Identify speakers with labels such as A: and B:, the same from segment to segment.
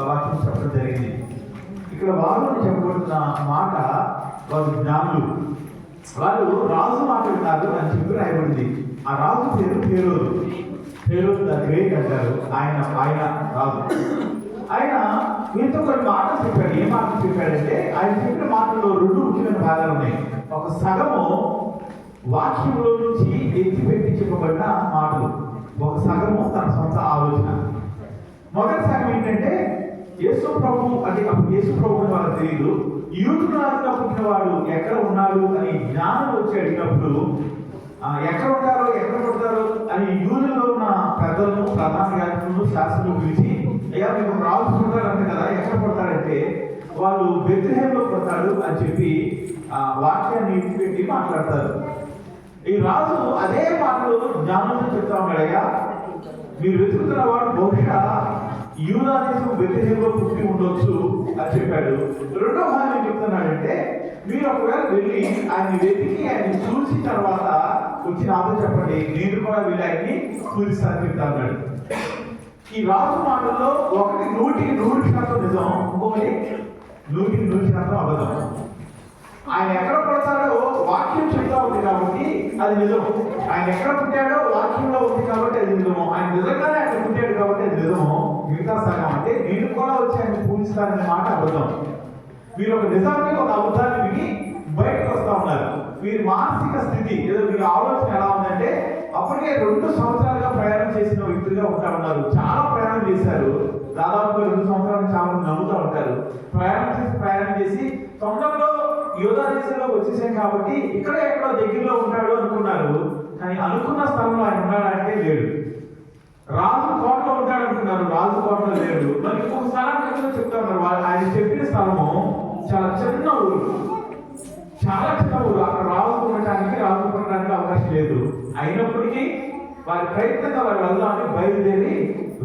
A: వాక్యం చెప్పడం జరిగింది. ఇక్కడ వారు చెప్పబడుతున్న మాట, వారు జ్ఞానులు, వాళ్ళు రాజు మాట విన్నారు అని చెప్పి రాయబడింది. ఆ రాజు పేరు హేరోదు. హేరోదు ద గ్రేట్ అంటారు. ఆయన రాజు. ఆయన వీరితో కొన్ని మాటలు చెప్పాడు. ఏ మాటలు చెప్పాడంటే, ఆయన చెప్పిన మాటల్లో రెండు ముఖ్యమైన భాగాలు ఉన్నాయి. ఒక సగము వాక్యంలో నుంచి ఎత్తిపెట్టి చెప్పబడిన మాటలు, ఒక సగము తన సొంత ఆలోచన. మొదటి సగం ఏంటంటే, యేసు ప్రభు అంటే అప్పుడు యేసు ప్రభు అని వాళ్ళకి తెలియదు. యూదునాథుగా పుట్టినవాడు ఎక్కడ ఉన్నాడు అని జ్ఞానం వచ్చి అడిగినప్పుడు, ఎక్కడ ఉంటారో ఎక్కడ పుడతారో అని యూదులో ఉన్న పెద్దలను, ప్రధాన యాజకులను, శాస్త్రులను పిలిచి, అయ్యా మీకు రాజు పుడతారంటే కదా, ఎక్కడ పుడతారంటే వాళ్ళు బెత్లెహేంలో పుడతాడు అని చెప్పి వాక్యాన్ని పెట్టి మాట్లాడతారు. ఈ రాజు అదే మాటలు జ్ఞానంతో చెప్తా ఉన్నాడు. అయ్యా మీరు వెతుకుతున్న వాడు బహుశా యూదా దేశం బెత్లెహేంలో పుట్టి ఉండొచ్చు అని చెప్పాడు. రెండో భాగం ఏం చెప్తున్నాడంటే, మీరు ఒకవేళ వెళ్ళి ఆయన వెతికి ఆయన చూసిన తర్వాత వచ్చి నాతో చెప్పండి, నేను కూడా వెళ్ళి ఆయన్ని పూజిస్తానని చెప్తా ఉన్నాడు. ఈ రాజు మాటల్లో ఒకటి 100% నిజం, ఇంకొకటి 100% అబద్ధం. ఆయన ఎక్కడ పుడతాడో వాక్యం చెప్తా ఉంది కాబట్టి అది నిజం. ఆయన ఎక్కడ పుట్టాడో వాక్యంలో ఉంది కాబట్టి అది నిజము. ఆయన నిజంగానే ఆయన పుట్టాడు కాబట్టి అది నిజము. మిగతా సగం అంటే నేను కూడా వచ్చి ఆయన పూజిస్తాననే మాట అబద్ధం. మీరు ఒక నిజాన్ని, ఒక అబద్ధాన్ని విని బయటకు వస్తా ఉన్నారు. వీరి మానసిక స్థితి, ఏదో వీరి ఆలోచన ఎలా ఉందంటే, అప్పటికే 2 సంవత్సరాలుగా ప్రయాణం చేసిన వ్యక్తులుగా ఉంటా ఉన్నారు. చాలా ప్రయాణం చేశారు. దాదాపు 2 సంవత్సరాలు చాలా మంది నమ్ముతూ ఉంటారు. ప్రయాణం చేసి తొందరలో యోధా దేశంలోకి వచ్చేసాం కాబట్టి ఇక్కడ ఎక్కడో దగ్గరలో ఉంటాడు అనుకున్నారు. కానీ అనుకున్న స్థలంలో ఆయన ఉన్నాడంటే లేడు. రాజు కోటలో ఉంటాడు అనుకున్నారు, రాజు కోటలో లేడు. మరి ఇంకొక స్థలాన్ని ఎక్కడో చెప్తా ఉన్నారు. ఆయన చెప్పిన స్థలము చాలా చిన్న ఊరు, చాలా చిన్న ఊరు. అక్కడ రాజు ఉండటానికి అవకాశం లేదు. అయినప్పటికీ వారి ప్రయత్నంగా వారు వెళ్దామని బయలుదేరి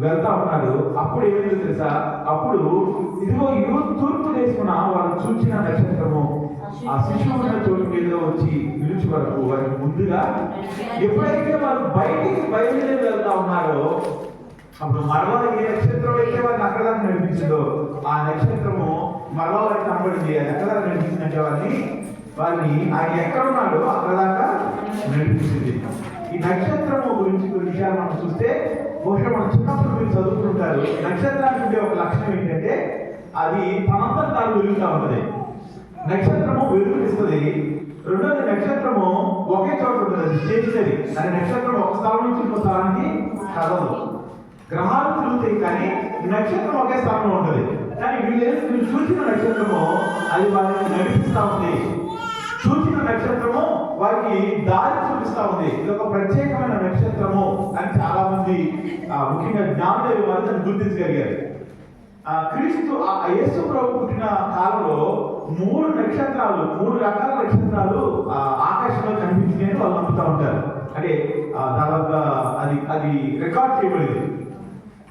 A: వెళ్తా ఉన్నారు. అప్పుడు ఏమైంది తెలుసా? అప్పుడు ఇదిగో తూర్పు దేశమున వారు చూచిన నక్షత్రము ఆ శిశువున్న చోటు మీద వచ్చి నిలిచి వరకు వారికి ముందుగా, ఎప్పుడైతే వారు బయటికి బయలుదేరి వెళ్తా ఉన్నారో అప్పుడు మరలా ఏ నక్షత్రం అయితే వారిని అక్కడ దాకా నడిపించిందో ఆ నక్షత్రము మరలా వారికి కనబడింది. అది ఎక్కడ దాకా నడిపించిందంటే వారిని ఆయన ఎక్కడ ఉన్నాడో అక్కడ దాకా నడిపించింది. ఈ నక్షత్రము గురించి కొన్ని విషయాలు మనం చూస్తే, బహుశా మనం చిన్నప్పుడు మీరు చదువుకుంటారు. నక్షత్రానికి ఉండే ఒక లక్షణం ఏంటంటే, అది తనంతా తాను వెలుగుతా ఉన్నది. నక్షత్రము వెలుగునిస్తుంది. రెండోది, నక్షత్రము ఒకే చోట ఉంటుంది, అది స్టేషనరీ. అది నక్షత్రం ఒక స్థలం నుంచి ఇంకో స్థలానికి కదలదు. గ్రహాలు తిరుగుతాయి కానీ నక్షత్రం ఒకే స్థలంలో ఉంటుంది. కానీ వీళ్ళు చూసిన నక్షత్రము అది వారిని నడిపిస్తూ ఉంది. చూసిన నక్షత్రము వారికి దారి చూపిస్తా ఉంది. ఇది ఒక ప్రత్యేకమైన నక్షత్రము అని చాలా మంది ముఖ్యంగా జ్ఞానులు వారు దాన్ని గుర్తించగలిగారు. క్రీస్తు యేసు ప్రభు పుట్టిన కాలంలో 3 నక్షత్రాలు, 3 రకాల నక్షత్రాలు ఆకాశంలో కనిపించినాయని వాళ్ళు నమ్ముతూ ఉంటారు. అంటే దాదాపుగా అది రికార్డ్ చేయబడింది.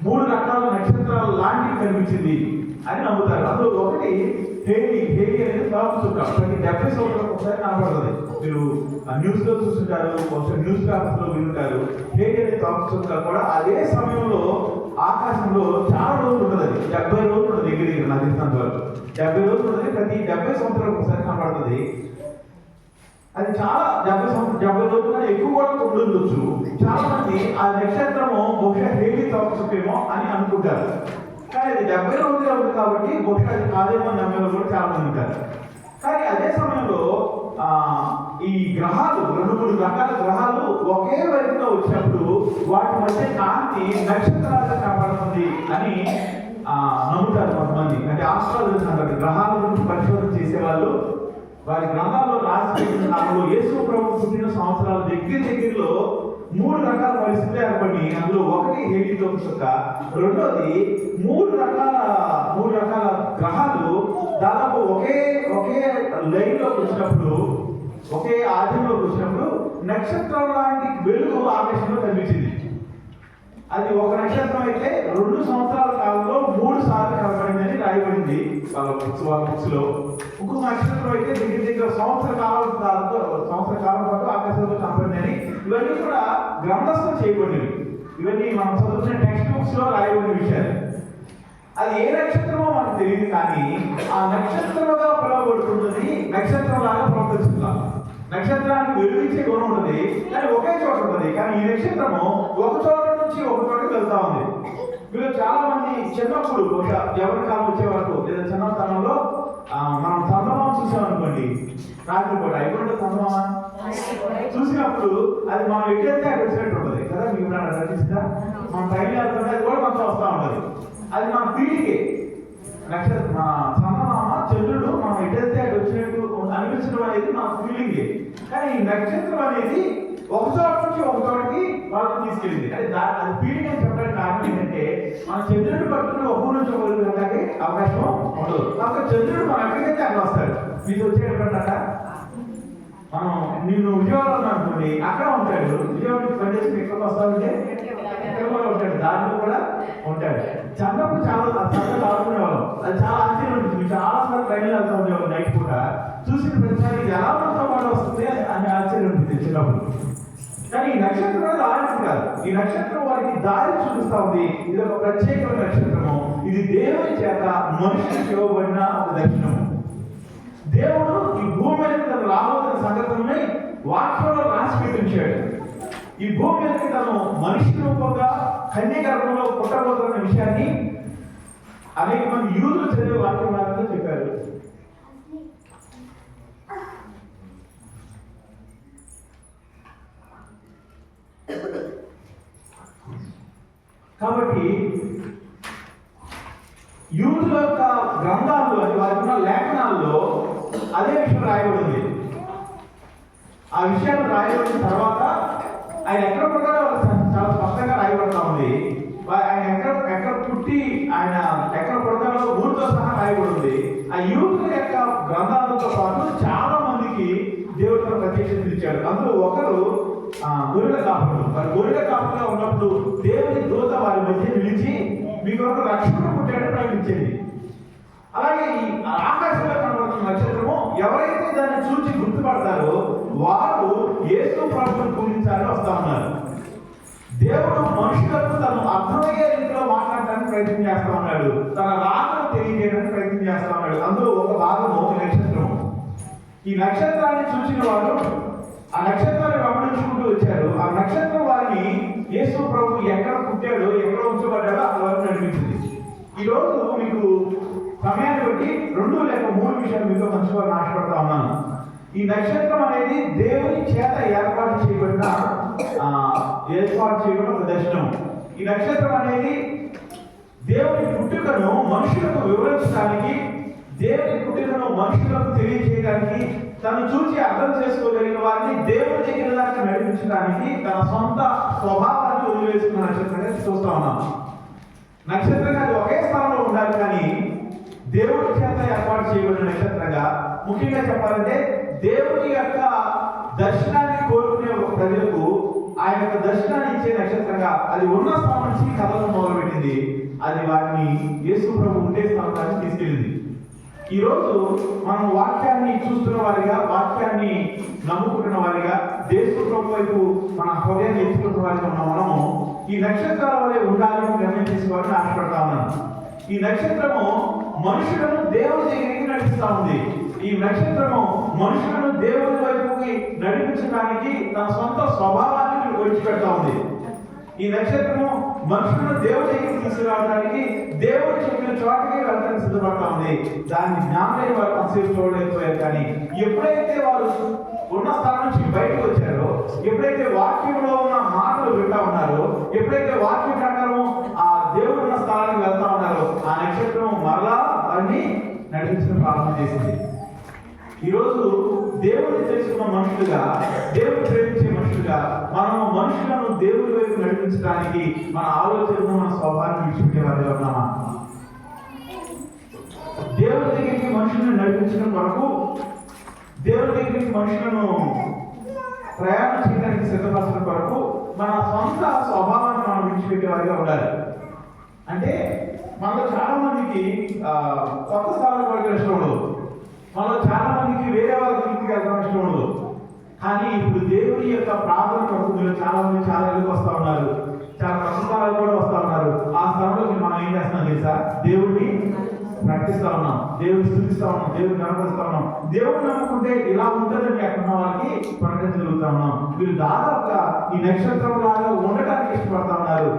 A: 3 రకాల నక్షత్రాలు లాంటివి కనిపించింది అని నమ్ముతారు. అందులో ఒకటి హేలి అనేది తాపు చుక్క. ప్రతి 70 సంవత్సరాలకు ఒకసారి కనబడుతుంది. మీరు న్యూస్ లో చూస్తుంటారు, ఒకసారి న్యూస్ పేపర్స్ లో వింటారు. హేలి అనే తాపు చుక్క కూడా అదే సమయంలో ఆకాశంలో చాలా రోజులు ఉంటుంది. అది 70 రోజులు ఉంటుంది. దగ్గర నాకు తెలిసినంత వరకు 70 రోజులు ఉంటుంది. ప్రతి 70 సంవత్సరాలకు ఒకసారి కనబడుతుంది. అది చాలా 70 రోజుల ఎక్కువ కూడా ఉండొచ్చు. చాలా మంది ఆ నక్షత్రము బహుశా హేలి తాపు చుక్కేమో అని అనుకుంటారు. కానీ అది 70 రోజులుగా ఉంది కాబట్టి బహుశా అది కాదేమో అని నమ్మేవాళ్ళు కూడా చాలా మంది ఉంటారు. కానీ అదే సమయంలో ఈ గ్రహాలు 2-3 రకాల గ్రహాలు ఒకే వైపుగా వచ్చినప్పుడు వాటి మధ్య కాంతి నక్షత్రాలుగా కనబడుతుంది అని నమ్ముతారు కొంతమంది. అంటే ఆస్ట్రాలజర్స్ అంటారు, గ్రహాల గురించి పరిశోధన చేసేవాళ్ళు. వారి గ్రంథాల్లో రాసి పెట్టిన కాలంలో యేసు ప్రభు పుట్టిన సంవత్సరాల దగ్గరలో 3 రకాల పరిస్థితులు ఏర్పడి, అందులో ఒకటి హేలి తాపు చుక్క. రెండోది 3 రకాల గ్రహాలు దాదాపు ఒకే లైన్ లోకి వచ్చినప్పుడు, ఒకే ఆధ్యంలోకి వచ్చినప్పుడు నక్షత్రం లాంటి వెలుగు ఆకాశంలో కనిపించింది. అది ఒక నక్షత్రం అయితే 2 సంవత్సరాల కాలంలో 3 సార్లు కనబడిందని రాయబడింది వాళ్ళ బుక్స్ లో. ఇంకొక నక్షత్రం అయితే దగ్గర సంవత్సర కాలం పాటు ఆకాశంలో కనబడిందని. ఇవన్నీ కూడా గ్రంథస్థం చేయబడినవి. ఇవన్నీ మనం చదువుతున్న టెక్స్ట్ బుక్స్ లో రాయబడిన విషయాలు. అది ఏ నక్షత్రమో మనకు తెలియదు, కానీ ఆ నక్షత్రముగా పిలువబడుతున్నది నక్షత్రంలాగా ప్రవర్తిస్తున్నాం. నక్షత్రానికి వెలుగుచ్చే గుణం ఉంటుంది, కానీ ఒకే చోట ఉంటుంది. కానీ ఈ నక్షత్రము ఒక చోట నుంచి ఒక చోటకి వెళ్తా ఉంది. మీరు చాలా మంది చిన్నప్పుడు ఎవరి కాలం వచ్చే వరకు లేదా చిన్నతనంలో మనం చందమామ చూసామనుకోండి, రాత్రిపూట అయిపోయింది చందమామ చూసినప్పుడు అది మనం ఎక్కడైతే అక్కడ వచ్చినట్టు ఉంటుంది కదా. మీకు నటిస్తుందా? మనం ట్రైన్ వెళ్తుంటే అది కూడా కొంచెం వస్తూ ఉంటుంది. అది మన ఫీల్డ్కే నక్షత్రం, మన చందమామ చంద్రుడు మనం ఎక్కడైతే అక్కడ వచ్చినట్టు అనిపించడం అనేది మన ఫీలింగే. కానీ ఈ నక్షత్రం అనేది ఒక చోట నుంచి ఒక చోటకి వాళ్ళని తీసుకెళ్ళింది. అంటే అది ఫీలింగ్ అని చెప్పడానికి కారణం ఏంటంటే మన చంద్రుడు పట్టుకుని ఒక నుంచి ఒక వెళ్ళడానికి అవకాశం ఉండదు. కాబట్టి చంద్రుడు మనం ఎక్కడికైతే అక్కడ వస్తాడు. మీకు వచ్చేటట్ట మనం నిన్ను విజయవాడలో అనుకోండి, అక్కడ ఉంటాడు. విజయవాడ పనిచేసి ఎక్కడికి వస్తాడంటే ఎక్కడ కూడా ఉంటాడు, దాంట్లో కూడా ఉంటాడు. చిన్నప్పుడు చాలా చక్కగా ఆడుకునే వాళ్ళం. అది చాలా ఆశ్చర్యం ఉంటుంది. చాలా సార్లు ట్రైన్లో వెళ్తూ ఉండేవాళ్ళు నైట్ పూట. చూసిన ప్రతిసారి ఇది ఎలా మనతో పాటు వస్తుంది అని ఆశ్చర్యం ఉంటుంది చిన్నప్పుడు. కానీ ఈ నక్షత్రం ఆడటం కాదు. ఈ నక్షత్రం వారికి దారి చూపిస్తా ఉంది. ఇది ఒక ప్రత్యేకమైన నక్షత్రము. ఇది దేవుని చేత మనుషులకు ఇవ్వబడిన ఒక దర్శనము. దేవుడు ఈ భూమి మీద తను రాబోతున్న సంగతుల్ని వాక్యంలో రాసి పెట్టించాడు. ఈ భూమి మీదకి తను మనిషి రూపంగా కన్య గర్భంలో పుట్టబోతున్న విషయాన్ని అనేక మంది యూదులు చదివే వాక్యం మార్గంలో చెప్పారు. కాబట్టి యూదుల యొక్క గ్రంథాలు అని వారికి ఉన్న లేఖనాల్లో అదే విషయం రాయబడింది. ఆ విషయాలు రాయబడిన తర్వాత ఆయన ఎక్కడ పుట్టాడో చాలా స్పష్టంగా రాయబడతా ఉంది. ఆయన ఎక్కడ పుట్టి ఆయన ఎక్కడ పుడతాడో ఊరితో సహా రాయబడింది. ఆ యూదుల యొక్క గ్రంథాలతో పాటు చాలా మందికి దేవుడు ప్రత్యక్షత ఇచ్చాడు. అందులో ఒకరు గొర్రెల కాపులు. వారి గొర్రెల కాపులుగా ఉన్నప్పుడు దేవుని దూత వారి మధ్య నిలిచి మీకు ఒక రక్షణ పుట్టాడని ప్రకటించింది. అలాగే ఈ ఆకాశంలో కనబడుతున్న నక్షత్రము ఎవరైతే దాన్ని చూసి గుర్తుపడతారో వారు యేసు ప్రభువును పూజించాలని వస్తా ఉన్నారు. దేవుడు మనుషులకు తను అర్థమయ్యే రీతిలో మాట్లాడడానికి ప్రయత్నం చేస్తా ఉన్నాడు. తన రాకను తెలియజేయడానికి ప్రయత్నం చేస్తా ఉన్నాడు. అందులో ఒక భాగము నక్షత్రము. ఈ నక్షత్రాన్ని చూసిన వారు ఆ నక్షత్రాన్ని గమనించుకుంటూ వచ్చారు. ఆ నక్షత్రం వారిని యేసు ప్రభు ఎక్కడ పుట్టాడో ఎక్కడ ఉంచబడ్డాడో అక్కడ వరకు నడిపించింది. ఈరోజు మీకు సమయాన్ని బట్టి 2 లేక 3 విషయాలు మీతో పంచుకోవాలని ఆశపడతా ఉన్నాను. ఈ నక్షత్రం అనేది దేవుని చేత ఏర్పాటు చేయబడిన ఒక దర్శనం. ఈ నక్షత్రం అనేది దేవుని పుట్టుకను మనుషులకు వివరించడానికి, దేవుని పుట్టుకను మనుషులకు తెలియజేయడానికి, తను చూసి అర్థం చేసుకోగలిగిన వారిని దేవుని దగ్గర దాకా నడిపించడానికి తన సొంత స్వభావాన్ని వదిలివేసుకున్న నక్షత్రంగా చూస్తా ఉన్నాం. నక్షత్రంగా అది ఒకే స్థానంలో ఉండాలి, కానీ దేవుడి చేత ఏర్పాటు చేయబడిన నక్షత్రంగా, ముఖ్యంగా చెప్పాలంటే దేవుని యొక్క దర్శనాన్ని కోరుకునే ఒక ప్రజలకు ఆయన యొక్క దర్శనాన్ని ఇచ్చే నక్షత్రంగా అది ఉన్న స్థానం నుంచి కథలను మొదలుపెట్టింది. అది వారిని యేసు ప్రభు ఉండే స్థానానికి తీసుకెళ్ళింది. ఈరోజు మనం వాక్యాన్ని చూస్తున్న వారిగా, వాక్యాన్ని నమ్ముకుంటున్న వారిగా, యేసు ప్రభు వైపు మన హృదయాన్ని ఎత్తుకున్న వారిగా ఉన్న మనము ఈ నక్షత్రాల వలె ఉండాలని నిర్ణయం చేసుకోవాలని ఆశపడతా ఉన్నాను. ఈ నక్షత్రము మనుషులను దేవుని దగ్గరికి నడిపిస్తా ఉంది. ఈ నక్షత్రము మనుషులను దేవుని వైపుకి నడిపించడానికి తన సొంత స్వభావాన్ని విడిచిపెడతా ఉంది. ఈ నక్షత్రము మనుషులను దేవుడి దగ్గరికి తీసుకురావడానికి, దేవుడు చెప్పిన చోటకి వెళ్ళడానికి సిద్ధపడతా ఉంది. దాన్ని జ్ఞానం వారు కన్సీవ్ చూడలేకపోయారు. కానీ ఎప్పుడైతే వారు ఉన్న స్థలం నుంచి బయటకు వచ్చారో, ఎప్పుడైతే వాక్యంలో ఉన్న మాటలు వింటా ఉన్నారో, ఎప్పుడైతే వాక్యం ప్రకారం ఆ దేవుడు ఉన్న స్థలానికి వెళ్తా ఉన్నారో, ఆ నక్షత్రం మరలా వారిని నడిపించడం ప్రారంభం చేసింది. ఈరోజు దేవుడిని తెలుసుకున్న మనుషులుగా, దేవుడు ప్రేమించే మనుషులుగా మనం మనుషులను దేవుడి వైపు నడిపించడానికి మన ఆలోచనను, మన స్వభావాన్ని విడిచిపెట్టే వారిగా ఉన్నామా? దేవుడి దగ్గరికి మనుషులను నడిపించడం కొరకు, దేవుడి దగ్గరికి మనుషులను ప్రయాణం చేయడానికి సిద్ధపరచడం కొరకు మన సొంత స్వభావాన్ని మనం విడిచిపెట్టే వారిగా ఉండాలి. అంటే మనలో చాలా మందికి కొత్త స్థానాలు పడిన ఇష్టం ఉండదు. మనలో చాలా మందికి వేరే వాళ్ళ ఇంటికి వెళ్ళడం ఇష్టం ఉండదు. కానీ ఇప్పుడు దేవుడి యొక్క ప్రార్థన కొరకు మీరు చాలా మంది చాలా ఎదురు వస్తూ ఉన్నారు. చాలా కష్టాలు కూడా వస్తా ఉన్నారు. ఆ స్థలంలోకి మనం ఏం చేస్తున్నాం తెలుసా? దేవుడిని ప్రకటిస్తా ఉన్నాం, దేవుడిని స్థుతిస్తా ఉన్నాం, దేవుడిని కనపరుస్తా ఉన్నాం. దేవుడిని నమ్ముకుంటే ఇలా ఉంటుందని అక్కడ వాళ్ళకి ప్రకటించగలుగుతా ఉన్నాం. వీళ్ళు దాదాపుగా ఈ నక్షత్రం లాగా ఉండటానికి ఇష్టపడతా ఉన్నారు.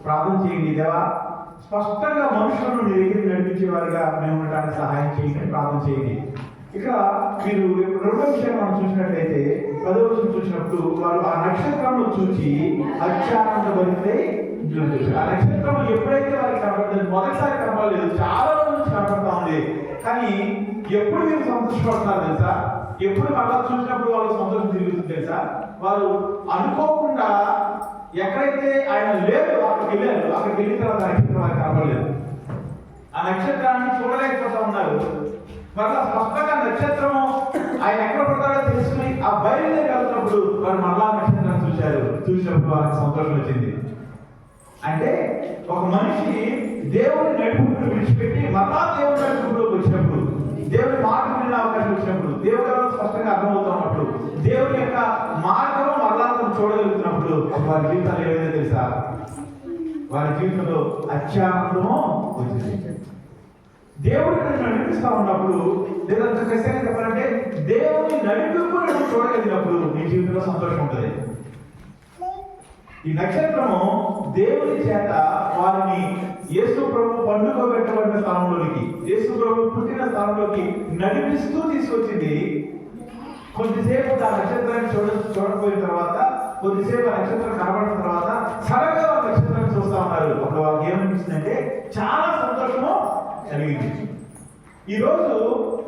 A: ప్రార్థన చేయండి, దేవా స్పష్టంగా మనుషులను నీ దగ్గర నడిపించే వారిగా మేము ఉండటానికి సహాయం చేయండి, ప్రార్థన చేయండి. ఇక మీరు రెండో విషయం మనం చూసినట్లయితే 10వ వచనం చూసినప్పుడు వారు ఆ నక్షత్రంలో చూచి అత్యానందభరితే. ఆ నక్షత్రం ఎప్పుడైతే వారికి కనపడుతుంది, మొదటిసారి కనపడలేదు, చాలా రోజుల నుంచి కనపడతా ఉంది. కానీ ఎప్పుడు మీరు సంతోషపడుతున్నారు తెలుసా? ఎప్పుడు మళ్ళా చూసినప్పుడు వాళ్ళకి సంతోషం తిరుగుతుంది తెలుసా? వారు అనుకోకుండా ఎక్కడైతే ఆయన లేదు అక్కడికి వెళ్ళారు. అక్కడికి వెళ్ళిన తర్వాత నక్షత్రం వారికి కనపడలేదు. ఆ నక్షత్రాన్ని చూడలేకపోతా ఉన్నారు. మళ్ళా స్పష్టంగా నక్షత్రము ఆయన ఎక్కడ పడతాడో తెలుసుకుని ఆ బయలుదేరి వెళ్తున్నప్పుడు వారు మళ్ళా నక్షత్రాన్ని చూశారు. చూసినప్పుడు వారికి సంతోషం వచ్చింది. అంటే ఒక మనిషి దేవుని నడుపును విడిచిపెట్టి మళ్ళా దేవుని నడుపులోకి వచ్చినప్పుడు, దేవుని మాట వినే అవకాశం వచ్చినప్పుడు, దేవుడు స్పష్టంగా అర్థమవుతున్నప్పుడు, దేవుని యొక్క మార్గం మళ్ళా చూడగలుగుతున్నప్పుడు వారి జీవితాలు ఏదైనా తెలుసా? వారి జీవితంలో అత్యానందము వచ్చింది. దేవుడు నడిపిస్తా ఉన్నప్పుడు, లేదా ఖచ్చితంగా చెప్పాలంటే దేవుని నడిపింపు నువ్వు చూడగలిగినప్పుడు నీ జీవితంలో సంతోషం ఉంటుంది. ఈ నక్షత్రము దేవుని చేత వారిని యేసు ప్రభు పండుకోబెట్టబడిన స్థానంలోనికి, యేసు ప్రభు పుట్టిన స్థానంలోకి నడిపిస్తూ తీసుకొచ్చింది. కొద్దిసేపు ఆ నక్షత్రాన్ని చూడకపోయిన తర్వాత, కొద్దిసేపు ఆ నక్షత్రం కనబడిన తర్వాత సడన్గా ఆ నక్షత్రాన్ని చూస్తా ఉన్నారు. అప్పుడు వాళ్ళకి ఏమనిపిస్తుందంటే చాలా సంతోషము కలిగింది. ఈరోజు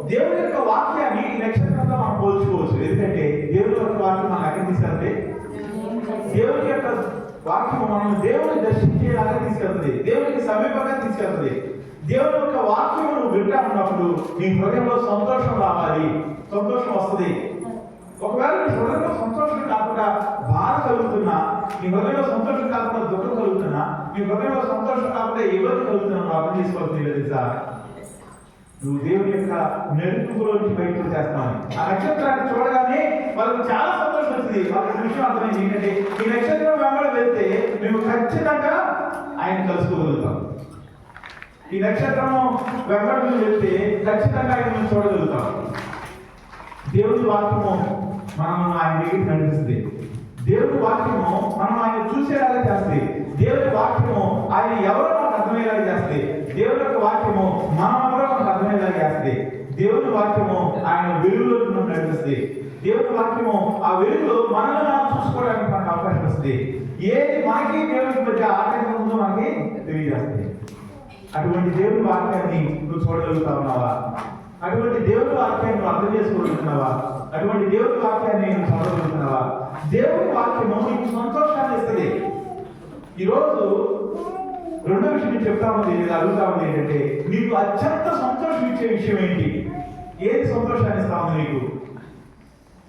A: దేవుని యొక్క వాక్యాన్ని ఈ నక్షత్రంతో మనం పోల్చుకోవచ్చు. ఎందుకంటే దేవుని యొక్క వాక్యం మనం ఎక్కడ తీసుకెళ్తే, దేవుని యొక్క వాక్యం మనం దేవుని దర్శించేలాగా తీసుకెళ్తుంది, దేవునికి సమీపంగా తీసుకెళ్తుంది. దేవుని యొక్క వాక్యం నువ్వు వింటా ఉన్నప్పుడు నీ హృదయంలో సంతోషం రావాలి, సంతోషం వస్తుంది. ఒకవేళ నీ హృదయంలో సంతోషం కాకుండా బాధ కలుగుతున్నా, నీ హృదయంలో సంతోషం కాకుండా దుఃఖం కలుగుతున్నా, నీ హృదయంలో సంతోషం కాకుండా ఇబ్బంది కలుగుతున్నా, నువ్వు అర్థం చేసుకోవాల్సింది తెలుసా? నువ్వు దేవుని యొక్క నడుపులోంచి బయటకు చేస్తున్నావు. ఆ నక్షత్రాన్ని చూడగానే వాళ్ళకి చాలా సంతోషం వచ్చింది. వాళ్ళకి విషయం అర్థమైంది ఏంటంటే ఈ నక్షత్రం వెంబడి వెళ్తే మేము ఖచ్చితంగా ఆయన కలుసుకోగలుగుతాం. ఈ నక్షత్రము వెంబడి వెళ్తే ఖచ్చితంగా ఆయన మేము చూడగలుగుతాం. దేవుని వాక్యము మనం ఆయన దగ్గరికి నడిపిస్తుంది. దేవుని వాక్యము మనం ఆయన చూసేలాగా చేస్తే, దేవుని వాక్యము ఆయన ఎవరో మనకు అర్థమయ్యేలాగా చేస్తే, దేవుని యొక్క వాక్యము మనం ఎవరో మనకు అర్థమయ్యేలాగా చేస్తే, దేవుని వాక్యము ఆయన వెలుగులోకి మనం నడిపిస్తే, దేవుని వాక్యము ఆ వెలుగులో మనల్ని మనం చూసుకోవడానికి మనకు అవకాశం వస్తుంది. ఏది మనకి దేవునికి మధ్య ఆటంకం ఉందో మనకి తెలియజేస్తుంది. అటువంటి దేవుని వాక్యాన్ని నువ్వు చూడగలుగుతా ఉన్నావా? అటువంటి దేవుని వాక్యాన్ని నువ్వు అర్థం చేసుకోగలుగుతున్నావా? అటువంటి దేవుని వాక్యాన్ని నువ్వు చదవగలుగుతున్నావా? దేవుని వాక్యము నీకు సంతోషాన్ని ఇస్తుంది. ఈరోజు రెండో విషయం నేను చెప్తా ఉంది, అడుగుతా ఉంది ఏంటంటే నీకు అత్యంత సంతోషం ఇచ్చే విషయం ఏంటి? ఏది సంతోషాన్ని ఇస్తా ఉంది నీకు?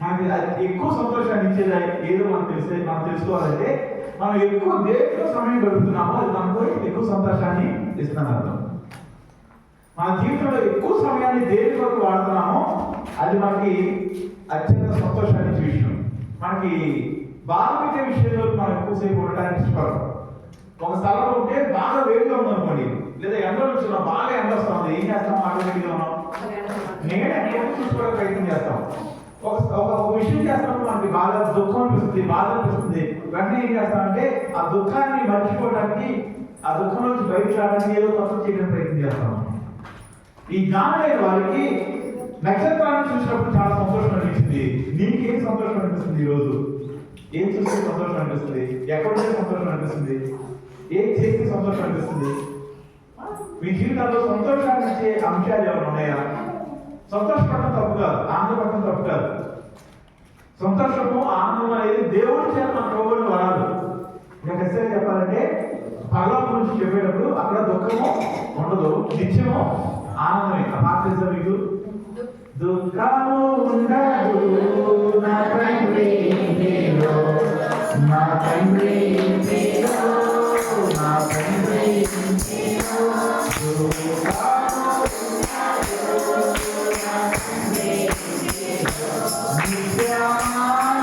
A: మనకి ఎక్కువ సంతోషాన్ని ఇచ్చేది ఏదో మనం తెలుసుకోవాలంటే మనం ఎక్కువ దేంట్లో సమయం గడుపుతున్నామో అది మనకు ఎక్కువ సంతోషాన్ని ఇస్తున్నారు. మన జీవితంలో ఎక్కువ సమయాన్ని దేని వరకు వాడుతున్నామో అది మనకి అత్యంత సంతోషాన్ని ఇచ్చే విషయం. మనకి బాగా పెట్టే విషయంలో మనం ఎక్కువసేపు ఉండడానికి ఇష్టపడతాం. ఒక స్థలంలో ఉంటే బాగా వేడిగా ఉందనుకోండి, లేదా ఎండలో వచ్చినా బాగా ఎండ వస్తుంది, ఏం చేస్తాం? ఆటోమేటిక్గా మనం నేనే చూసుకోవడానికి ప్రయత్నం చేస్తాం. ఒక విషయం చేస్తాము, మనకి బాగా దుఃఖం అనిపిస్తుంది, బాధ అనిపిస్తుంది. వెంటనే ఏం చేస్తామంటే ఆ దుఃఖాన్ని మర్చిపోవడానికి, ఆ దుఃఖం నుంచి బయటకు రావడానికి ఏదో కొత్త చేయడానికి ప్రయత్నం చేస్తాం. ఈ జ్ఞానమైన వారికి నక్షత్రాన్ని చూసినప్పుడు చాలా సంతోషం అనిపిస్తుంది. నీకేం సంతోషం అనిపిస్తుంది? ఈరోజు ఏం చూస్తే సంతోషం అనిపిస్తుంది? ఎక్కడుంటే సంతోషం అనిపిస్తుంది? ఏం చేస్తే సంతోషం అనిపిస్తుంది? మీ జీవితంలో సంతోషాన్ని ఇచ్చే అంశాలు ఏమైనా ఉన్నాయా? సంతోషపడటం తప్పు కాదు, ఆనందపడటం తప్పు కాదు. సంతోషము ఆనందం అనేది దేవుడి చేత మనకు ఇవ్వబడిన వరాలు. ఇంకా ఖచ్చితంగా చెప్పాలంటే పరలోకం గురించి చెప్పేటప్పుడు అక్కడ దుఃఖము ఉండదు, నిత్యము ఆనందమే. ఆ పాట తెలుసా మీకు? దుఃఖము ఉండదు నా తండ్రి నీలో, నా తండ్రి నీలో, నా తండ్రి నీలో, దుఃఖము ఉండదు నా తండ్రి నీలో, నిత్యమానందమే.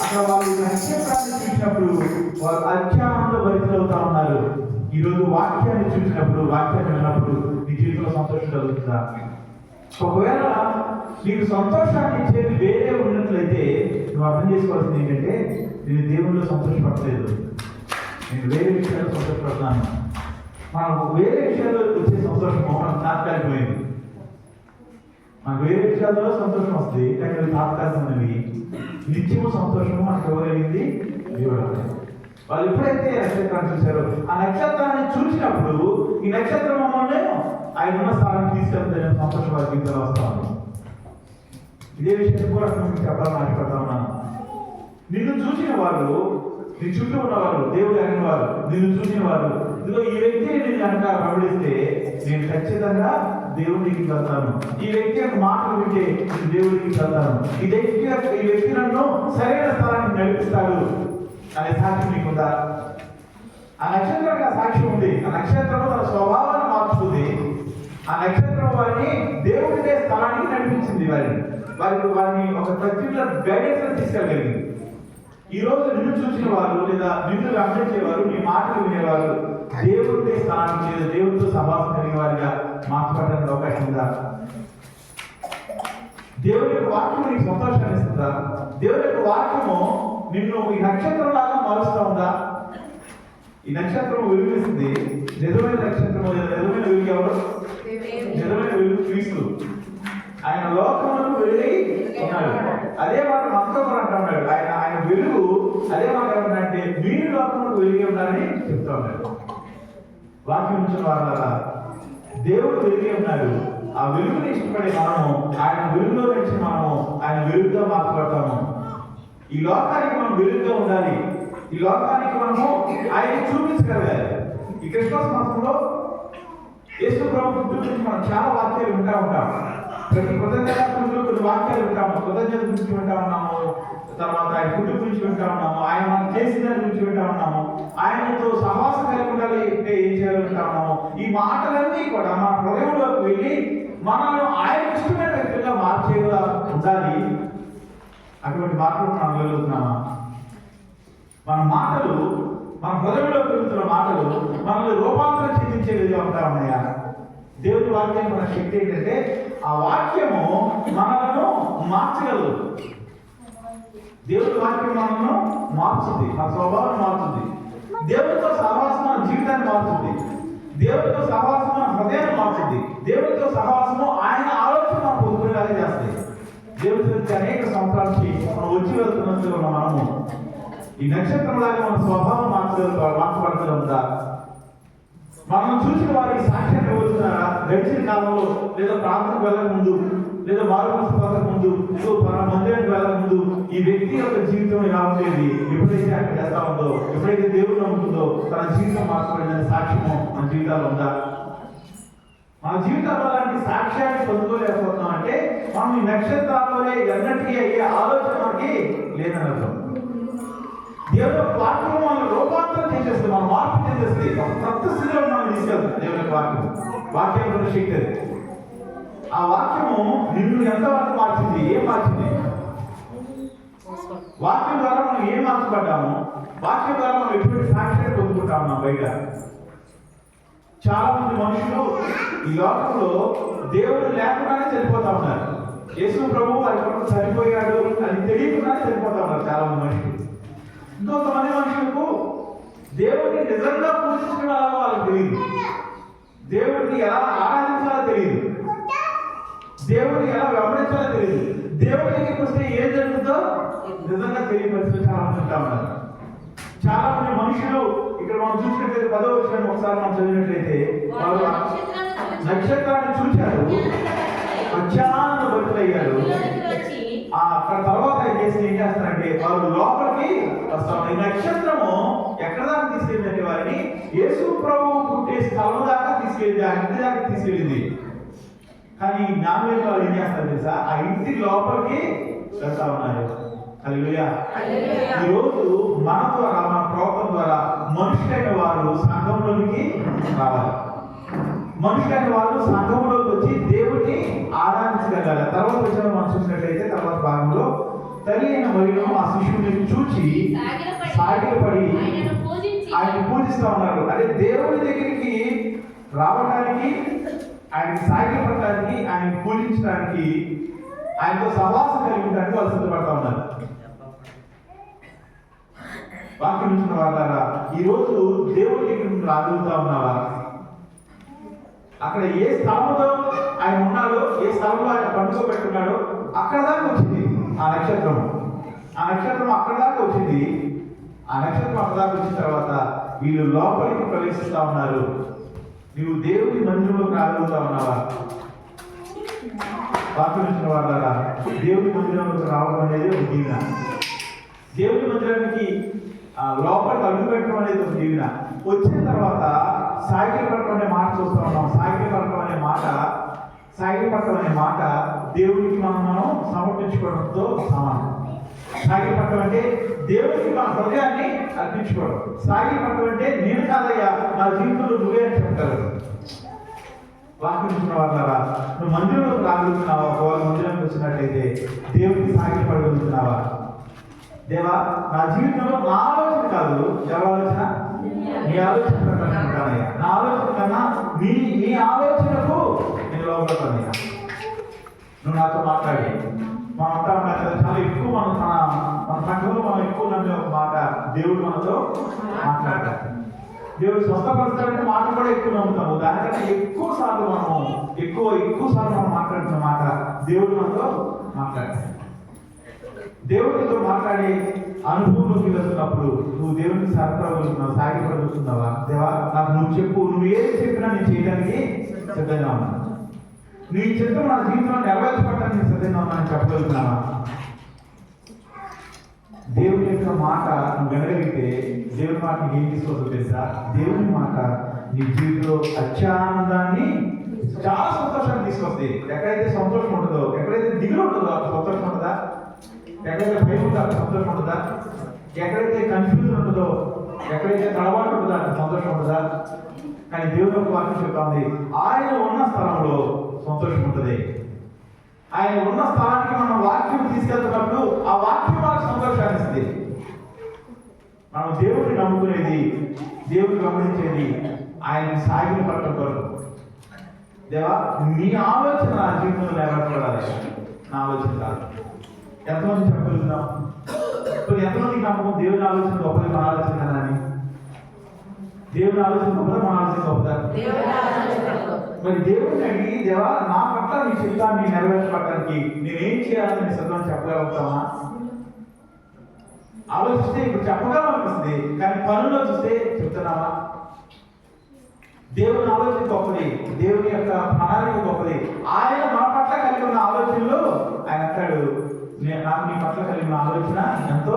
A: అక్కడ వాళ్ళు నక్షత్రాన్ని చూసినప్పుడు వాళ్ళు అత్యానంద భరితులవుతా ఉన్నారు. ఈరోజు వాక్యాన్ని చూసినప్పుడు, వాక్యాన్ని విన్నప్పుడు నీ జీవితంలో సంతోషం కలుగుతుందా? ఒకవేళ నీకు సంతోషాన్ని ఇచ్చేది వేరే ఉన్నట్లయితే నువ్వు అర్థం చేసుకోవాల్సింది ఏంటంటే, నేను దేవుళ్ళు సంతోషపడలేదు, నేను వేరే విషయాల్లో సంతోషపడతాను. మనకు వేరే విషయాల్లో వచ్చే సంతోషం మనకు తాత్కాలికమైంది. మనకు వేరే విషయాల్లో సంతోషం వస్తుంది, కానీ అవి తాత్కాలికమైనవి. నిత్యము సంతోషము మనకు ఇవ్వగలిగింది దేవుడు. వాళ్ళు ఎప్పుడైతే నక్షత్రాన్ని చూశారో, ఆ నక్షత్రాన్ని చూసినప్పుడు ఈ నక్షత్రం మమ్మల్ని ఆయన ఉన్న స్థానాన్ని తీసుకెళ్తే సంతోషం వారి జీవితంలో వస్తా ఉన్నాం. ఇదే విషయం కూడా మీకు చెప్పాలని ఆశపడతా ఉన్నాను. నిన్ను చూసిన వారు, నీ చుట్టూ ఉన్నవారు, దేవుడు అయిన వారు, నిన్ను చూసిన వారు, ఇదిగో ఈ వ్యక్తి నేను కనుక వెంబడిస్తే నేను ఖచ్చితంగా దేవుడికి వెళ్తాను, ఈ వ్యక్తి యొక్క మాటలు వింటే నేను దేవుడికి వెళ్తాను, ఈ వ్యక్తి నన్ను సరైన స్థలానికి నడిపిస్తాడు అనే సాక్ష్యం నీకుందా? ఆ నక్షత్రానికి ఆ సాక్ష్యం ఉంది. ఆ నక్షత్రం తన స్వభావాన్ని మార్చుతుంది. ఆ నక్షత్రం వారిని దేవుడి స్థలానికి నడిపించింది. వారిని ఒక పర్టికులర్ గైడెన్స్ తీసుకెళ్ళగలిగింది. ఈ రోజు నిన్ను చూసిన వారు లేదా నిన్ను గమనించేవారు, నీ మాటలు వినేవారు దేవుడి స్థానానికి లేదా దేవుడితో సహవాసం కలిగిన వారిగా మార్చబడడానికి అవకాశం ఉందా? దేవుడి యొక్క వాక్యము నీకు సంతోషాన్ని ఇస్తుందా? దేవుడి యొక్క వాక్యము నిన్ను ఈ నక్షత్రం లాగా మారుస్తూ ఉందా? ఈ నక్షత్రం వెలుగుస్తుంది. నిజమైన నక్షత్రము లేదా నిజమైన వెలుగు ఎవరు? నిజమైన వెలుగు క్రీస్తు. ఆయన లోకములకు వెలుగై ఉన్నాడు. అదే మాట మనతో కూడా అంటా ఉన్నాడు. ఆయన వెలుగు అదే మాట ఏమంటే మీరు లోకములకు వెలుగై ఉన్నారని చెప్తా ఉన్నాడు. వాక్యం నుంచి వారారా దేవుడు వెలుగై ఉన్నాడు. ఆ వెలుగుని ఇష్టపడే మనము, ఆయన వెలుగులో నుంచి మనము ఆయన వెలుగుగా మార్చబడతాము. ఈ లోకానికి మనం వెలుగుగా ఉండాలి. ఈ లోకానికి మనము ఆయన చూపించగలగాలి. ఈ క్రిస్మస్ మాసంలో యేసు ప్రభు పుట్టిన గురించి మనం చాలా వాక్యాలు వింటా ఉంటాం. ప్రతి కృతజ్ఞతలు కొన్ని వాక్యాలు వింటాము. కృతజ్ఞత గురించి వింటా ఉన్నాము, తర్వాత ఆయన పుట్టు గురించి వింటా ఉన్నాము, ఆయన మనం చేసిన దాని గురించి వింటా ఉన్నాము, ఆయనతో సహవాసం కలిగి ఉండాలి అంటే ఏం చేయాలి వింటా ఉన్నాము. ఈ మాటలన్నీ కూడా మన హృదయంలోకి వెళ్ళి మనల్ని ఆయన ఇష్టమైన వ్యక్తిగా మార్చేలా ఉండాలి. అటువంటి మాటలు మనం వెలుగుతున్నామా? మన మాటలు, మన హృదయంలో పెరుగుతున్న మాటలు మనల్ని రూపాంతరం చెందించే విధంగా ఉంటా ఉన్నాయా? దేవుడి వాక్యం మన శక్తి ఏంటంటే ఆ వాక్యము మనలను మార్చగలదు. దేవుడి వాక్యం మనను మార్చుద్ది, మన స్వభావాన్ని మార్చుద్ది. దేవుడితో సహవాసం మన జీవితాన్ని మార్చుద్ది. దేవుడితో సహవాసం మన హృదయాన్ని మార్చుద్ది. దేవుడితో సహవాసము ఆయన ఆలోచన మనం పొందుకునేలాగా చేస్తాయి. దేవుడి గురించి అనేక సంవత్సరాలకి మనం వచ్చి వెళ్తున్నట్టు ఉన్న మనము ఈ నక్షత్రంలాగా మన స్వభావం మార్చబడుతుందా? మనం చూసిన వారికి సాక్ష్యాన్ని ఇవ్వతున్నారా? గడిచిన కాలంలో లేదా ప్రాంతానికి వెళ్ళక ముందు, లేదా మారుమూల పొందక ముందు, మందిరానికి వెళ్ళక ముందు ఈ వ్యక్తి యొక్క జీవితం ఎలా ఉండేది, ఎప్పుడైతే అక్కడ చేస్తా ఉందో, ఎప్పుడైతే దేవుడు నమ్ముతుందో తన జీవితం మార్చబడిందని సాక్ష్యము మన జీవితాల్లో ఉందా? మన జీవితాల్లో అలాంటి సాక్ష్యాన్ని పొందుకోలేకపోతున్నాం అంటే మనం ఈ నక్షత్రాల్లోనే ఎన్నటికీ అయ్యే ఆలోచన మనకి లేదని అర్థం. దేవుడు వాక్యం మనం రూపాంతరం చేసేస్తుంది, మనం మార్పు చేసేస్తుంది, ఒక కొత్త స్థితిలో మనం తీసుకెళ్తాం. దేవుని వాక్యం కూడా శక్తి అది. ఆ వాక్యము నిన్ను ఎంతవరకు మార్చింది? ఏం మార్చింది? వాక్యం ద్వారా మనం ఏం మార్చబడ్డాము? వాక్యం ద్వారా మనం ఎటువంటి సాక్ష్యాన్ని పొందుకుంటా ఉన్నాం? బయట చాలా మంది మనుషులు ఈ లోకంలో దేవుడు లేకుండానే చనిపోతా ఉన్నారు. యేసు ప్రభు వారి కొరకు చనిపోయాడు అని తెలియకుండానే చనిపోతా ఉన్నారు చాలా మంది మనుషులు. ఇంకొంతమంది మనుషులకు దేవుడిని నిజంగా పూజించడం ఎలాగో వాళ్ళకి తెలియదు, దేవుడిని ఎలా ఆరాధించాలో తెలియదు, దేవుడిని ఎలా వెంబడించాలో తెలియదు. దేవుడి దగ్గరికి వస్తే ఏం జరుగుతుందో నిజంగా తెలియపరిచిన చాలా మంది ఉంటా ఉన్నారు. చాలా మంది మనుషులు ఇక్కడ మనం చూసినట్లయితే 10వ వచనం ఒకసారి మనం చదివినట్లయితే వాళ్ళు నక్షత్రాన్ని చూశారు, అత్యానంద భక్తులయ్యారు. ఆ తర్వాత ఏం చేస్తారంటే వాళ్ళు లోపలికి వస్తాం. ఈ నక్షత్రము ఎక్కడ దాకా తీసుకెళ్ళిందంటే వారిని యేసు ప్రభువు పుట్టే స్థలం దాకా తీసుకెళ్ళింది, ఆ ఇంటి దాకా తీసుకెళ్ళింది. కానీ నాలుగు వాళ్ళు ఏం చేస్తారు తెలుసా? ఆ ఇంటి లోపలికి వెళ్తా ఉన్నారు. హల్లెలూయా. ఈరోజు మన ద్వారా, మన ప్రవర్తన ద్వారా మనుషులైన వారు సంఘంలోనికి రావాలి. మనుషులైన వారు సంఘంలోకి వచ్చి దేవుడిని ఆరాధించగలగాలి. తర్వాత వచ్చిన మనం చూసినట్లయితే తర్వాత భాగంలో తల్లి అయిన మరియను ఆ శిశువుని చూచి సాగిలపడి ఆయన పూజిస్తా ఉన్నారు. అదే దేవుడి దగ్గరికి రావడానికి, ఆయన సాగిలపడటానికి, ఆయన పూజించడానికి, ఆయనతో సహవాసం కలిగి ఉండడానికి వాళ్ళు సిద్ధపడతా ఉన్నారు. వాక్యం ఇచ్చిన వాళ్ళారా, ఈరోజు దేవుడి దగ్గర నుండి రాగలుగుతా ఉన్నావా? అక్కడ ఏ స్థలంలో ఆయన ఉన్నాడో, ఏ స్థలంలో ఆయన పండుకోబెట్టున్నాడో అక్కడ దాకా వచ్చింది ఆ నక్షత్రం. ఆ నక్షత్రం అక్కడ దాకా వచ్చింది. ఆ నక్షత్రం అక్కడ దాకా వచ్చిన తర్వాత వీళ్ళు లోపలికి ప్రవేశిస్తా ఉన్నారు. నీవు దేవుడి మందిరంలోకి రాగలుగుతా ఉన్నావా? వాక్యం ఇచ్చిన వాళ్ళారా, దేవుడి మందిరంలోకి రావడం అనేది ఒక దీవెన. దేవుడి మందిరానికి లోపలికి అడుగు పెట్టడం అనేది ఒక దీవెన. వచ్చిన తర్వాత సాగిలి పట్టడం అనే మాట చూస్తూ ఉన్నాం. సాగిలి పట్టడం అనే మాట దేవుడికి మనం సమర్పించుకోవడంతో సమానం. సాగిలి పట్టడం అంటే దేవుడికి మన హృదయాన్ని అర్పించుకోవడం. సాగిలి పట్టడం అంటే నేను కాదయ్యా, నా జీవితంలో నువ్వే అని చెప్తారు. వాక్యం ఇచ్చిన వాళ్ళారా, నువ్వు మందిరంలోకి రాగలుగుతున్నావా? ఒకవేళ మందిరానికి వచ్చినట్లయితే దేవుడికి సాగిలి పడగలుగుతున్నావా? దేవా, నా జీవితంలో నా ఆలోచన కాదు, ఎవరి ఆలోచన? నీ ఆలోచన ప్రకారం కాదయ్యా. నా ఆలోచన కన్నా నీ ఆలోచనకు నేను లోపడతానయ్యా. నువ్వు నాతో మాట్లాడి. మనం అంటా ఉంటాం కదా, చాలా ఎక్కువ మన సంఘంలో మనం ఎక్కువ నమ్మే ఒక మాట, దేవుడు మనతో మాట్లాడతాడు. దేవుడు స్వస్థపరుస్తాడంటే మాట కూడా ఎక్కువ నమ్ముతాము. దానికంటే ఎక్కువ సార్లు మనం మాట్లాడుతున్న మాట, దేవుడు మనతో మాట్లాడతాడు. దేవుడితో మాట్లాడే అనుభవంలోకి వెళ్తున్నప్పుడు నువ్వు దేవుడిని సాగిపడగలుగుతున్నావు, సాగిపడగలుగుతున్నావా? దేవా, నాకు నువ్వు చెప్పు, నువ్వు ఏది చెప్పినా నేను చేయడానికి సిద్ధంగా ఉన్నాను. నీ చిత్తం నా జీవితంలో నెరవేర్చబడటానికి నేను సిద్ధంగా ఉన్నానని చెప్పగలుగుతున్నావా? దేవుని యొక్క మాట నువ్వు వినగలిగితే దేవుని మాట నీకు ఏం తీసుకోవద్దు తెలుసా? దేవుని మాట నీ జీవితంలో అత్యానందాన్ని, చాలా సంతోషాన్ని తీసుకొస్తాయి. ఎక్కడైతే సంతోషం ఉంటుందో, ఎక్కడైతే దిగులు ఉంటుందో అక్కడ సంతోషం ఉంటుందా? ఎక్కడైతే భయం ఉంటుందో అక్కడ సంతోషం ఉంటుందా? ఎక్కడైతే కన్ఫ్యూజన్ ఉంటుందో, ఎక్కడైతే తడబాటు ఉంటుందో అక్కడ సంతోషం ఉంటుందా? కానీ దేవుని యొక్క వాక్యం చెప్తా ఉంది, ఆయన ఉన్న స్థలంలో సంతోషం ఉంటుంది. ఆయన ఉన్న స్థలానికి మనం వాక్యం తీసుకెళ్తున్నప్పుడు ఆ వాక్యం మనకు సంతోషాన్ని ఇస్తుంది. మనం దేవుడిని నమ్ముకునేది, దేవుడిని గమనించేది ఆయన సాగిన పట్టడం కొరకు. దేవా, నీ ఆలోచన నా జీవితంలో నెరవేర్చబడాలి, నా ఆలోచన కాదు. ఎంతమంది చెప్పగలుగుతున్నాం? ఇప్పుడు ఎంతమందికి నమ్మకం దేవుని ఆలోచన గొప్పది, మన ఆలోచన కదా అని? దేవుని ఆలోచన గొప్పదా, మన ఆలోచన గొప్పదా? మరి దేవుడిని అడిగి, దేవా, నా పట్ల నీ చిత్తాన్ని నెరవేర్చబడటానికి నేనేం చేయాలని సిద్ధం చెప్పగలుగుతామా? ఆలోచిస్తే ఇప్పుడు చెప్పగలమనిపిస్తుంది, కానీ పనుల్లో చూస్తే చెప్తున్నావా? దేవుని ఆలోచన గొప్పది, దేవుని యొక్క ప్రణాళిక గొప్పది. ఆయన మన పట్ల కలిగి ఉన్న ఆలోచనలు ఆయన అంటాడు, నాకు నీ పట్ల కలిగిన ఆలోచన ఎంతో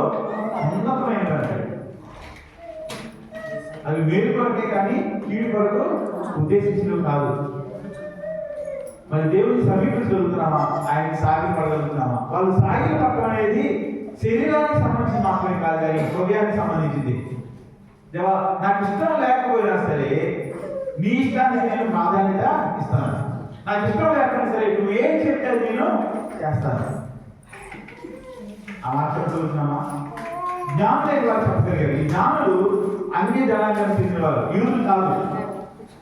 A: ఉన్నతమైనది అంటాడు. అవి మేలు కొరకే కానీ కీడు కొరకు ఉద్దేశించినవి కాదు. మరి దేవుని సమీపించగలుగుతున్నామా? ఆయనకి సాగిపడగలుగుతున్నామా? వాళ్ళు సాగిల పట్టడం అనేది శరీరానికి సంబంధించి మాత్రమే కాదు, కానీ హృదయానికి సంబంధించింది. దేవా, నాకు ఇష్టం లేకపోయినా సరే నీ ఇష్టాన్ని నేను ప్రాధాన్యత ఇస్తాను. నాకు ఇష్టం లేకపోయినా సరే నువ్వు ఏం చెప్తే నేను చేస్తాను. ఆ మాట చెప్పగలుగుతున్నామా? జ్ఞానులైన వారు చెప్పగలిగారు. ఈ జ్ఞానులు అన్ని జనాలను చెందిన వారు, యూదులు కాదు.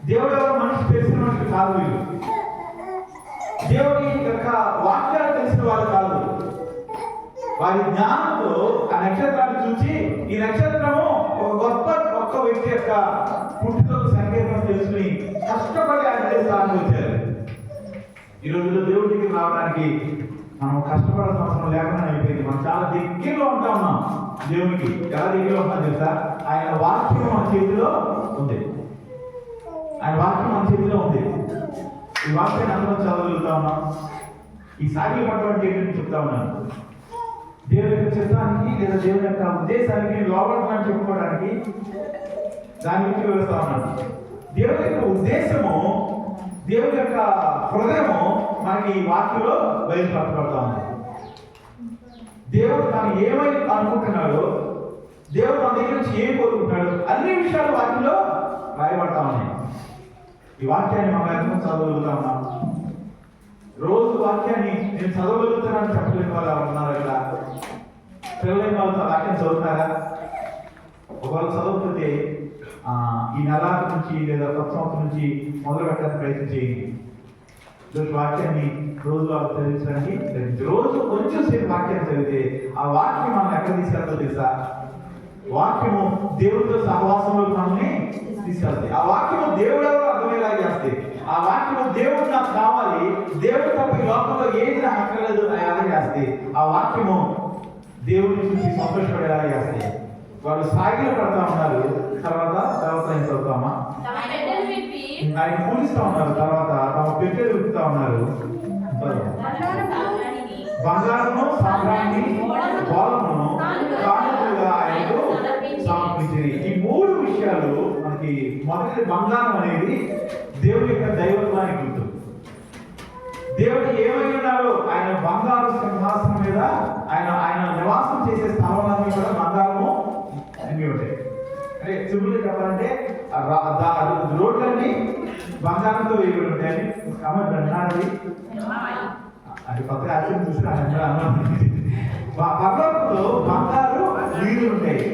A: దేవుడు ఎవరు మనిషి తెలిసిన మనుషులు కాదు. వీళ్ళు దేవుని యొక్క వాక్యాలు తెలిసిన వారు కాదు. వారి జ్ఞానంతో ఆ నక్షత్రాన్ని చూసి, ఈ నక్షత్రము ఒక్క వ్యక్తి యొక్క పుట్టుకకు సంకేతం తెలుసుకుని కష్టపడి ఆయన స్థానానికి వచ్చారు. ఈ రోజుల్లో దేవుడి దగ్గరికి రావడానికి మనం కష్టపడాల్సిన అవసరం లేకుండా అయిపోయింది. మనం చాలా దగ్గరలో ఉంటా ఉన్నాం దేవునికి. ఎలా దగ్గరలో ఉంటాం తెలుసా? ఆయన వాక్యం మన చేతిలో ఉంది. ఆయన వాక్యం మన చేతిలో ఉంది. ఈ వాక్యాన్ని అందరం చదవగలుగుతా ఉన్నాం. ఈ సాగిల పట్టడం అంటే ఏంటని చెప్తా ఉన్నాను. దేవుని యొక్క చిత్తానికి లేదా దేవుని యొక్క ఉద్దేశానికి లోపడతానని చెప్పుకోవడానికి దాని గురించి వివరిస్తా ఉన్నాను. దేవుని యొక్క ఉద్దేశము, దేవుని యొక్క హృదయము మనకి ఈ వాక్యంలో బయలుపరచబడతా ఉంది. దేవుడు తాను ఏమై అనుకుంటున్నాడో, దేవుడు మన దగ్గర నుంచి ఏం కోరుకుంటున్నాడు, అన్ని విషయాలు వాటిలో రాయబడతా ఉన్నాయి. ఈ వాక్యాన్ని మనం ఎంతో చదవగలుగుతా ఉన్నాం. రోజు వాక్యాన్ని నేను చదవగలుగుతానని చెప్పలేని వాళ్ళు ఉన్నారు. ఇక్కడ పిల్లలైన వాళ్ళతో వాక్యం చదువుతారా? ఒకవేళ చదవకపోతే ఈ నెల నుంచి లేదా కొత్త సంవత్సరం నుంచి మొదలు పెట్టడానికి ప్రయత్నం చేయండి. ఈరోజు వాక్యాన్ని రోజు వాళ్ళు చదివించడానికి రోజు కొంచెం సేపు వాక్యాన్ని చదివితే ఆ వాక్యం మనం ఎక్కడ తీసుకెళ్తాదో తెలుసా? వాక్యము దేవుడితో సహవాసంలో మనల్ని తీసుకెళ్తాయి. ఆ వాక్యము దేవుడు ఎవరో అర్థమయ్యేలా చేస్తాయి. ఆ వాక్యము దేవుడు నాకు కావాలి, దేవుడు తప్ప ఈ లోకంలో ఏది నాకు అక్కర్లేదు అలా చేస్తాయి. ఆ వాక్యము దేవుడిని చూసి సంతోషపడేలా చేస్తాయి. వాళ్ళు సాగిలో పడతా ఉన్నారు. తర్వాత ఏం చదువుతామా? ఆయన పూజిస్తా ఉన్నారు. తర్వాత తమ పెట్టెలు విప్పుతా ఉన్నారు. బంగారము, సాంబ్రాణి, గోళమును కానుకలుగా ఆయనకు సమర్పించింది. ఈ మూడు విషయాలు మనకి మొదటి బంగారం అనేది దేవుడి యొక్క దైవత్వానికి గుర్తు. దేవుడు ఏమై ఉన్నాడో ఆయన బంగారు సింహాసనం మీద ఆయన నివాసం చేసే స్థలంలో కూడా బంగారము అన్ని ఉంటాయి. అంటే సింపుల్గా చెప్పాలంటే రోడ్లన్నీ బంగారంతో వేయబడి ఉంటాయని అమ్మాయి అది కొత్తగా ఆశ్చర్యం చూసిన పర్వతంలో బంగారు వీధులు ఉంటాయి.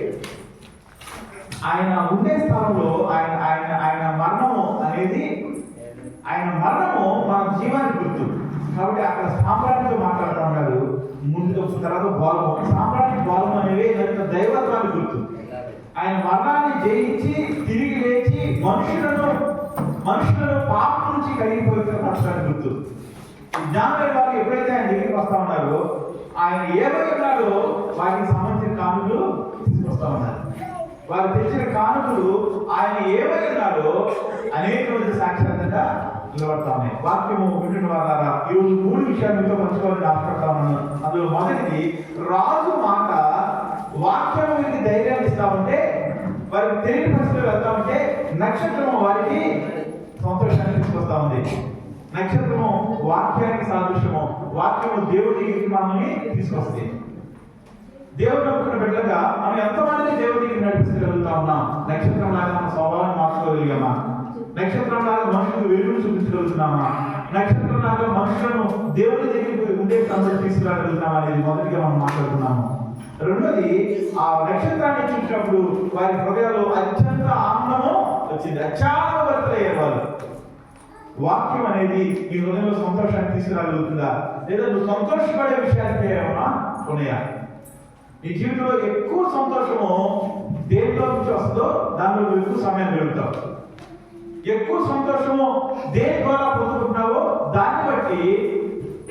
A: ఆయన ఉండే స్థలంలో ఆయన ఆయన ఆయన మరణము అనేది ఆయన మరణము మన జీవానికి గుర్తు. కాబట్టి అక్కడ సామ్రాజ్యంతో మాట్లాడుతూ ఉన్నారు. ముందు తర్వాత బోలము, సామ్రాజ్య బోలము అనేవి దైవత్వానికి గుర్తు. ఆయన మరణాన్ని జయించి తిరిగి లేచి మనుషులను పాపం నుంచి కలిగిపోయిన పరచడానికి గుర్తు. జ్ఞానులైన వారు ఎప్పుడైతే ఆయన దగ్గరికి వస్తా ఉన్నారో ఆయన ఏమై ఉన్నాడో వారికి సంబంధించిన కానుకలు తీసుకొస్తా ఉన్నారు. వారు తెచ్చిన కానుకలు ఆయన ఏమై ఉన్నాడో అనేక మంది సాక్షాత్తంగా నిలబడతా ఉన్నాయి. వాక్యము వింటున్న వారా ఈరోజు మూడు విషయాలు మీతో పంచుకోవాలని ఆశపడతా ఉన్నాను. అందులో మొదటిది, రాజు మాట వాక్యము వీరికి ధైర్యాన్ని ఇస్తా ఉంటే, వారికి తెలియని పరిస్థితులు వెళ్తా ఉంటే నక్షత్రము వారికి సంతోషాన్ని తీసుకొస్తా ఉంది. నక్షత్రము వాక్యానికి సాదృశ్యము. వాక్యము దేవుడి మనల్ని తీసుకొస్తుంది. దేవుడు నమ్ముకున్న బిడ్డగా మనం ఎంతమందిని దేవుడికి నడిపించగలుగుతా ఉన్నాం? నక్షత్రం లాగా మన స్వభావాన్ని మార్చుకోగలిగామా? నక్షత్రం లాగా మనుషులకు వెలుగును చూపించగలుగుతున్నామా? నక్షత్రం లాగా మనుషులను దేవుడి దగ్గరికి ఉండే సందర్భం తీసుకురాగలుగుతామా అనేది మొదటిగా మనం మాట్లాడుతున్నాము. రెండోది, ఆ నక్షత్రాన్ని చూసినప్పుడు వారి హృదయాల్లో అత్యంత ఆనందము వచ్చింది. అత్యానందభరితులయ్యారు వాళ్ళు. వాక్యం అనేది ఈ హృదయంలో సంతోషాన్ని తీసుకురాగలుగుతుందా? లేదా నువ్వు సంతోషపడే విషయానికి ఏమైనా ఉన్నాయా? నీ జీవితంలో ఎక్కువ సంతోషము దేంట్లో నుంచి వస్తుందో దానిలో నువ్వు ఎక్కువ సమయం గడుపుతావు. ఎక్కువ సంతోషము దేని ద్వారా పొందుకుంటున్నావో దాన్ని బట్టి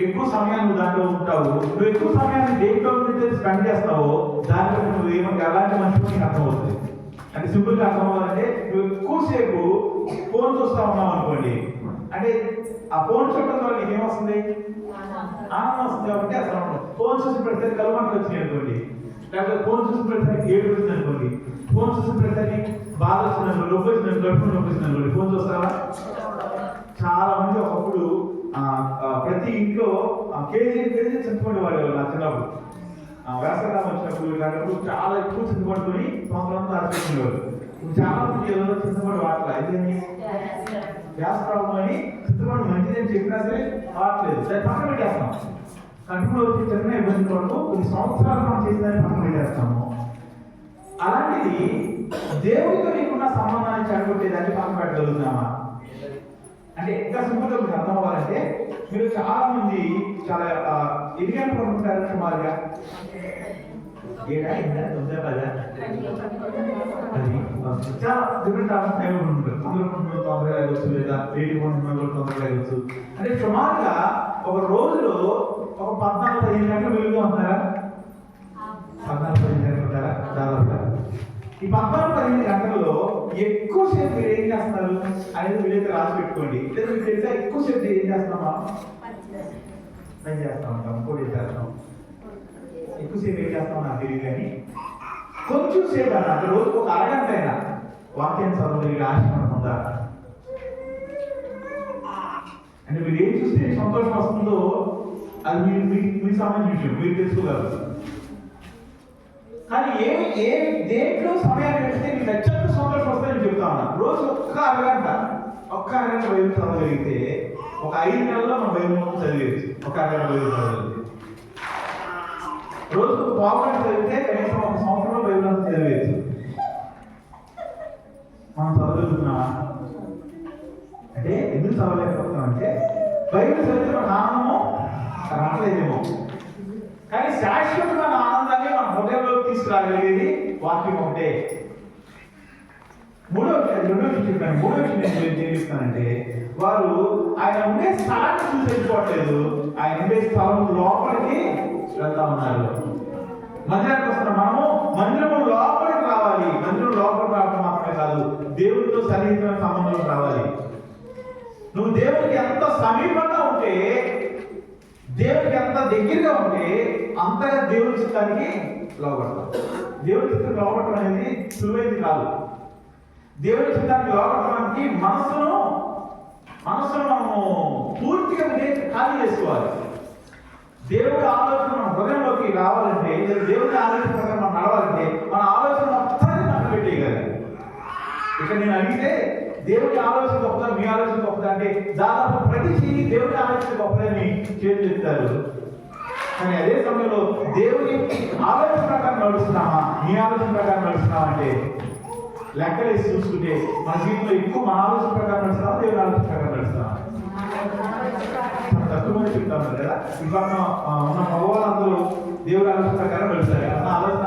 A: ఎక్కువ సమయాన్ని నువ్వు దాంట్లో ఉంటావు. నువ్వు ఎక్కువ సమయాన్ని దేంట్లో స్పెండ్ చేస్తావో దాన్ని బట్టి నువ్వు ఎలాంటి మనిషి నీకు అర్థమవుతుంది. అంటే సింపుల్గా అర్థం అవ్వాలంటే, నువ్వు ఎక్కువసేపు ఫోన్ చూస్తా ఉన్నావు అనుకోండి, అంటే ఆ ఫోన్ చూడటం వల్ల నీకు ఏమొస్తుంది? ఆనందం వస్తుంది. కాబట్టి అసలు ఫోన్ చూసి పెడితే కలమంటలు వచ్చినాయి అనుకోండి, లేకపోతే ఫోన్ చూసి పెడితే ఏడు వచ్చింది అనుకోండి, ఫోన్ చూసి పెడితే బాధ వచ్చింది, నొప్పి వచ్చింది, గడుపు నొప్పి వచ్చింది అనుకోండి, ఫోన్ చూస్తావా? చాలా మంది ఒకప్పుడు ప్రతి ఇంట్లో కేజీ చింతపండు వాడేవాళ్ళు. నా చిన్నప్పుడు వేసవకాలం వచ్చినప్పుడు ఇలాంటప్పుడు చాలా ఎక్కువ చింతపండుకొని సంవత్సరంతో అర్పించేవాళ్ళు. చాలా మంది ఎవరో చింతపండు వాడలా. ఇదేంటి గ్యాస్ ప్రాబ్లం అని చింతపండు మంచిదని చెప్పినా సరే వాడలేదు, దాన్ని పక్కన పెట్టేస్తాం. కంటిలో వచ్చి చిన్న ఇబ్బంది పడుతూ కొన్ని సంవత్సరాలు మనం చేసేదాన్ని పక్కన పెట్టేస్తాము. అలాంటిది దేవుడితో నీకున్న సంబంధాన్ని చెడగొట్టేదాన్ని పక్కన పెట్టగలుగుతున్నామా? అంటే ఇంకా సింపుల్గా మీకు అర్థం అవ్వాలంటే, మీరు చాలా మంది చాలా ఎదిగాను పడుతుంటారు సుమారుగా. చాలా డిఫరెంట్ టైం ఉంటుంది. అందరూ తొందరగా అవ్వచ్చు, లేదా 80 తొందరగా అవ్వచ్చు. అంటే సుమారుగా ఒక రోజులో ఒక 14-15 గంటలు వెలుగుగా ఉంటారా? 14-15 గంటలు ఉంటారా దాదాపుగా? ఈ 14-15 గంటల్లో ఎక్కువసేపు మీరు ఏం చేస్తున్నారు అనేది వీలైతే రాసి పెట్టుకోండి. లేదా మీకు తెలిసా ఎక్కువసేపు ఏం చేస్తామా? పని చేస్తా ఉంటాం, పోటీ చేస్తాం. ఎక్కువసేపు ఏం చేస్తాం నాకు తెలియదు, కానీ కొంచెం సేపు అన్న అంటే రోజుకు ఒక అరగంట అయినా వాక్యాన్ని చదవగలిగే ఆశ మనకు ఉందా? అంటే మీరు ఏం చూస్తే సంతోషం వస్తుందో అది మీ సంబంధించిన విషయం, మీరు తెలుసుకోగలరు. కానీ దేంట్లో సమయాన్ని పెడితే నీకు నచ్చంత సంతోషం వస్తుందని చెప్తా ఉన్నాను. రోజు ఒక్క అరగంట బైబిల్ చదవగలిగితే ఒక 5 నెలల్లో మన బైబిల్ మొత్తం చదివేది. ఒక అరగంట బైబిల్ చదవగలిగితే రోజు పావుగంట చదివితే కనీసం ఒక సంవత్సరంలో బైబిల్ అంతా చదివేది. మనం చదవగలుగుతున్నామా? అంటే ఎందుకు చదవలేకపోతున్నాం అంటే బైబిల్ చదివితే మన ఆనందము రావట్లేదేమో, కానీ శాశ్వతమైన ఆనందాన్ని మన హృదయంలోకి తీసుకురాగలిగేది వాక్యం ఒకటే. రెండో విషయం నేను చేస్తానంటే వారు ఆయన ఉండే స్థలాన్ని చూసి వెళ్ళిపోవట్లేదు, ఆయన ఉండే స్థలం లోపలికి వెళ్తా ఉన్నారు. మందిరానికి వస్తున్న మనము మందిరం లోపలికి రావాలి. మందిరం లోపలికి రావడం మాత్రమే కాదు, దేవుడితో సన్నిహితమైన సంబంధం రావాలి. నువ్వు దేవుడికి ఎంత సమీపంగా ఉంటే, దేవుడికి ఎంత దగ్గరగా ఉంటే అంతగా దేవుడి చిత్తానికి లోపడతాం. దేవుడి చిత్తానికి లోపడటం అనేది సులువైంది కాదు. దేవుడి చిత్తానికి లోపడటానికి మనసును మనము పూర్తిగా ఖాళీ చేసుకోవాలి. దేవుడి ఆలోచన మన హృదయంలోకి రావాలంటే, దేవుడి ఆలోచన ప్రకారం మనం నడవాలంటే మన ఆలోచన మొత్తాన్ని పక్కన పెట్టేయగలి. ఇక్కడ నేను అడిగితే దేవుడి ఆలోచన గొప్పదా, మీ ఆలోచన గొప్పదా అంటే దాదాపు ప్రతి చెయ్యి దేవుడి ఆలోచన గొప్పదని చేతులు చెప్తారు. కానీ అదే సమయంలో దేవుడి ఆలోచన ప్రకారం నడుస్తున్నామా, మీ ఆలోచన ప్రకారం నడుస్తున్నామా అంటే లెక్కలేసి చూసుకుంటే మన జీవితంలో ఎక్కువ మన ఆలోచన ప్రకారం నడుస్తున్నామా, దేవుడి ఆలోచన ప్రకారం నడుస్తున్నామా? తక్కువ మంది చెప్తాం కదా, ఇవాళ ఉన్న మగవాళ్ళందరూ దేవుడి ఆలోచన ప్రకారం నడుస్తారు. మన ఆలోచన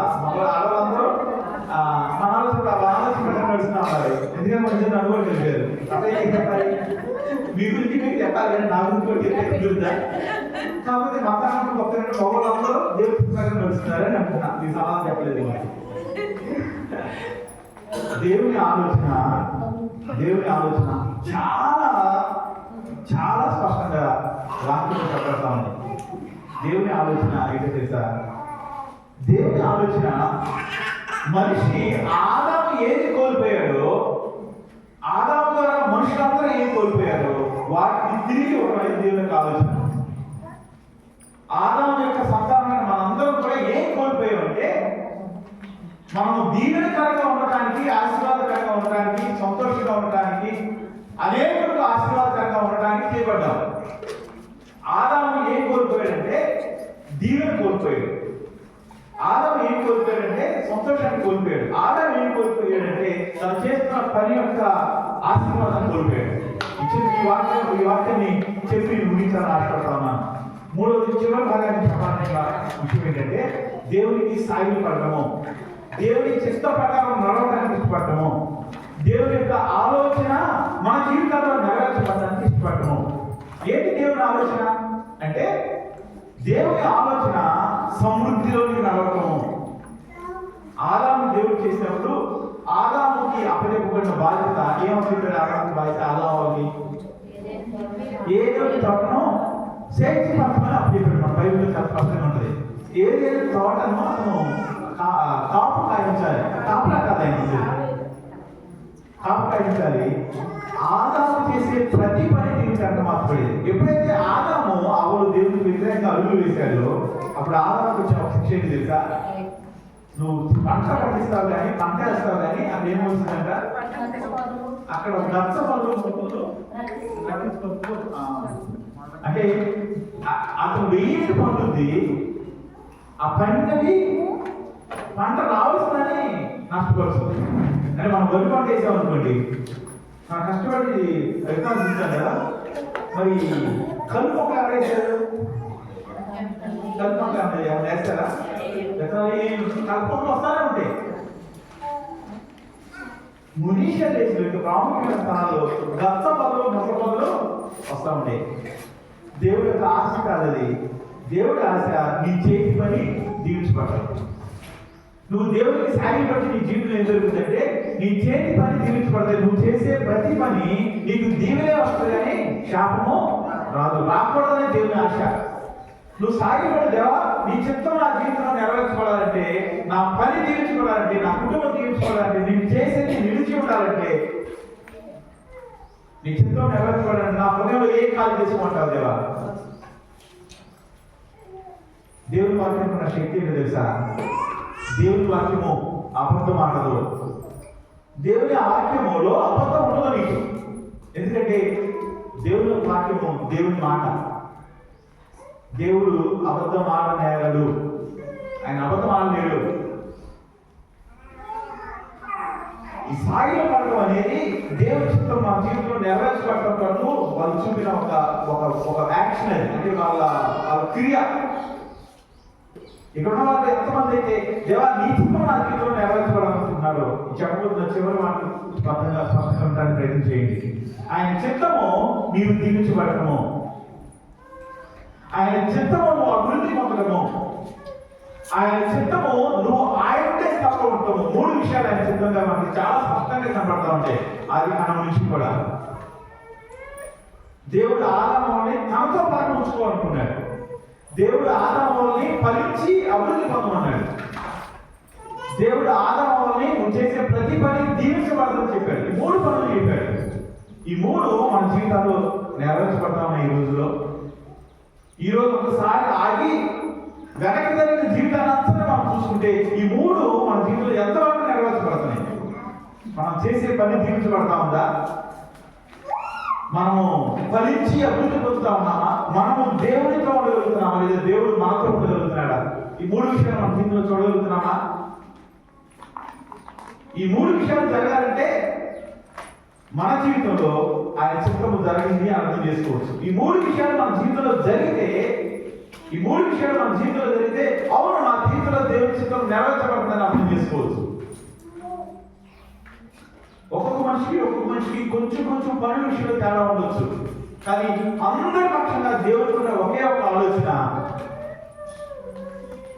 A: ఆడవాళ్ళందరూ మన ఆలోచన ప్రకారం నడుస్తున్నా ఉన్నారు. ఎందుకంటే మన చేత అనుభవం తెలిపారు. అదే ఏం చెప్పాలి, మీ గురించి మీకు చెప్పాలి కానీ నా గురించి కూడా చెప్తే కుదురుతా. కాకపోతే మతాన్ని గొప్ప మగవాళ్ళందరూ దేవుడి ప్రకారం నడుస్తున్నారని అనుకున్నా. మీ సమాధానం చెప్పలేదు. దేవుని ఆలోచన చాలా చాలా స్పష్టంగా వాక్యంలో చెప్పబడతా ఉంది. దేవుని ఆలోచన ఏంటో తెలుసా? దేవుని ఆలోచన మనిషి ఆదాము ఏది కోల్పోయాడో, ఆదాము ద్వారా మనుషులందరూ ఏం కోల్పోయారో వాటిని తిరిగి ఇవ్వడం దేవుని యొక్క ఆలోచన. ఆదాము యొక్క సంతానమైన మనందరం కూడా ఏం కోల్పోయామంటే మనము దీవెనకరంగా ఉండటానికి, ఆశీర్వాదకరంగా ఉండటానికి, సంతోషంగా ఉండటానికి, అనేకులకు ఆశీర్వాదకరంగా ఉండటానికి చేయబడ్డాం. ఆదాము ఏం కోల్పోయాడంటే దీవెన కోల్పోయాడు. ఆదాము ఏం కోల్పోయాడంటే సంతోషాన్ని కోల్పోయాడు. ఆదాము ఏం కోల్పోయాడంటే తను చేస్తున్న పని యొక్క ఆశీర్వాదాన్ని కోల్పోయాడు. ఈ వాక్యాన్ని చెప్పి ముగించాలని ఆశపడతా ఉన్నాను. మూడవది చివరి భాగాన్ని చెప్పాలనే విషయం ఏంటంటే దేవునికి సాయి పడటము, దేవుని చిత్త ప్రకారం నడవడానికి ఇష్టపడటము, దేవుని యొక్క ఆలోచన మన జీవితాల్లో నెరవేర్చబడడానికి ఇష్టపడటము. ఏంటి దేవుని ఆలోచన అంటే దేవుని ఆలోచన సమృద్ధిలోకి నడవటము. ఆదాము దేవుడు చేసినప్పుడు ఆదాముకి అప్పచెప్పబడిన బాధ్యత ఏమవుతుంది? ఆదాముకి బాధ్యత ఆదాముకి ఏదేని తోటను సేవించమని అప్పచెప్పాడు. మన బైబిల్లో చాలా స్పష్టంగా ఉంటుంది. ఏదేని తోటను అతను కాపు కాయించాలి. కాపులా కాదు, కాపు కాయించాలి. ఆదాము చేసే ప్రతి పని దేవునికి అర్థమాత్రపడేది. ఎప్పుడైతే ఆదాము అవరు దేవునికి వ్యతిరేకంగా అడుగులు వేశాడో అప్పుడు ఆదాముకు వచ్చిన ఒక శిక్ష ఏంటి తెలుసా? నువ్వు పంట పండిస్తావు కానీ, పంట వేస్తావు కానీ అది ఏమవుతుందంట, అక్కడ గచ్చ పనులు అంటే అతను వెయ్యి పండుద్ది, ఆ పండినది పంట రావాల్సిందని నష్టపరుస్తుంది. అంటే మనం వరి పంట వేసాం అనుకోండి, మనం కష్టపడి విత్తనాలు చూస్తాం కదా, మరి కలుపు మొక్క ఎవరు వేస్తారు? కలుపు మొక్క ఏమైనా వేస్తారా? కలుపు మొక్కలు వస్తానే ఉంటాయి. మునీషా చేసిన యొక్క ప్రాముఖ్యమైన స్థానాల్లో గచ్చ పనులు, మొక్క పనులు వస్తూ ఉంటాయి. దేవుడి యొక్క ఆశ కాదు అది. దేవుడి ఆశ నీ చేతి పని దీవించబడతావు. నువ్వు దేవుడికి సాగిపడి నీ జీవితం ఏం జరుగుతుందంటే నీ చేతి పని దీవించబడతాయి. నువ్వు చేసే ప్రతి పని నీకు దీవెనే వస్తుంది కానీ శాపము రాదు. రాకూడదనే దేవుని ఆశ. నువ్వు సాగిపడి దేవా నీ చిత్తం నా జీవితంలో నెరవేర్చుకోవాలంటే, నా పని దీవించుకోవాలంటే, నా కుటుంబం దీవించుకోవాలంటే, నేను చేసేది నిలిచి ఉండాలంటే, నీ చిత్తం నెరవేర్చుకోవాలంటే నా హృదయంలో ఏం కాల్ చేసుకోమంటావు దేవా? దేవుని వాక్యం ఉన్న శక్తి ఏంటో తెలుసా? దేవుని వాక్యము అబద్ధం ఆడదు. దేవుని వాక్యములో అబద్ధం ఉండదు నీకు. ఎందుకంటే దేవుని వాక్యము దేవుని మాట. దేవుడు అబద్ధం ఆడనేరడు, ఆయన అబద్ధం ఆడలేడు. ఈ సాగిల పడటం అనేది దేవుని చిత్తం మన జీవితంలో నెరవేర్చబడటం కొరకు వాళ్ళు చూపిన ఒక యాక్షన్ అది, అంటే వాళ్ళ క్రియ. ఇక్కడ ఉన్న వాళ్ళు ఎంతమంది అయితే దేవా నీ చిత్తం నా జీవితంలో నెరవేర్చబడాలనుకుంటున్నాడు, చెప్పబోతున్న చివరి మాటలు స్పష్టంగా ఉండడానికి ప్రయత్నం చేయండి. ఆయన చిత్తము నీవు దీవించబడటము, ఆయన చిత్తము నువ్వు అభివృద్ధి పొందడము, ఆయన చిత్తము నువ్వు ఆయనంటే తప్ప ఉంటాము. 3 విషయాలు ఆయన చిత్తంగా మనకి చాలా స్పష్టంగా కనబడతా ఉంటాయి. అది మనం నుంచి కూడా దేవుడు ఆదాముని తనతో పాటు ఉంచుకోవాలనుకున్నాడు. దేవుడు ఆదాముని ఫలించి అభివృద్ధి పొందమన్నాడు. దేవుడు ఆదాముని నువ్వు చేసే ప్రతి పని దీవించబడదని చెప్పాడు. ఈ 3 పనులు చెప్పాడు. ఈ 3 మన జీవితాల్లో నెరవేర్చబడతా ఉన్నాయి. ఈ రోజు ఒకసారి ఆగి వెనక్కి జరిగిన జీవితాన్ని అంతా మనం చూసుకుంటే ఈ 3 మన జీవితంలో ఎంతవరకు నెరవేర్చబడుతున్నాయి. మనం చేసే పని దీవించబడతా ఉందా? మనము ఫలించి అభివృద్ధి పొందుతా ఉన్నామా? మనము దేవునితో ఉండగలుగుతున్నామా, లేదా దేవుడు మనతో ఉండగలుగుతున్నాడా? ఈ 3 విషయాలు మన జీవితంలో చూడగలుగుతున్నామా? ఈ 3 విషయాలు జరగాలంటే మన జీవితంలో ఆయన చిత్తము జరిగింది అని అర్థం చేసుకోవచ్చు. ఈ 3 విషయాలు మన జీవితంలో జరిగితే అవును నా జీవితంలో దేవుని చిత్తం నెరవేర్చబడుతుందని అర్థం చేసుకోవచ్చు. ఒక్కొక్క మనిషికి కొంచెం పని విషయంలో తేడా ఉండొచ్చు. కానీ అందరి పక్షంగా దేవుడికి ఉన్న ఒకే ఒక ఆలోచన,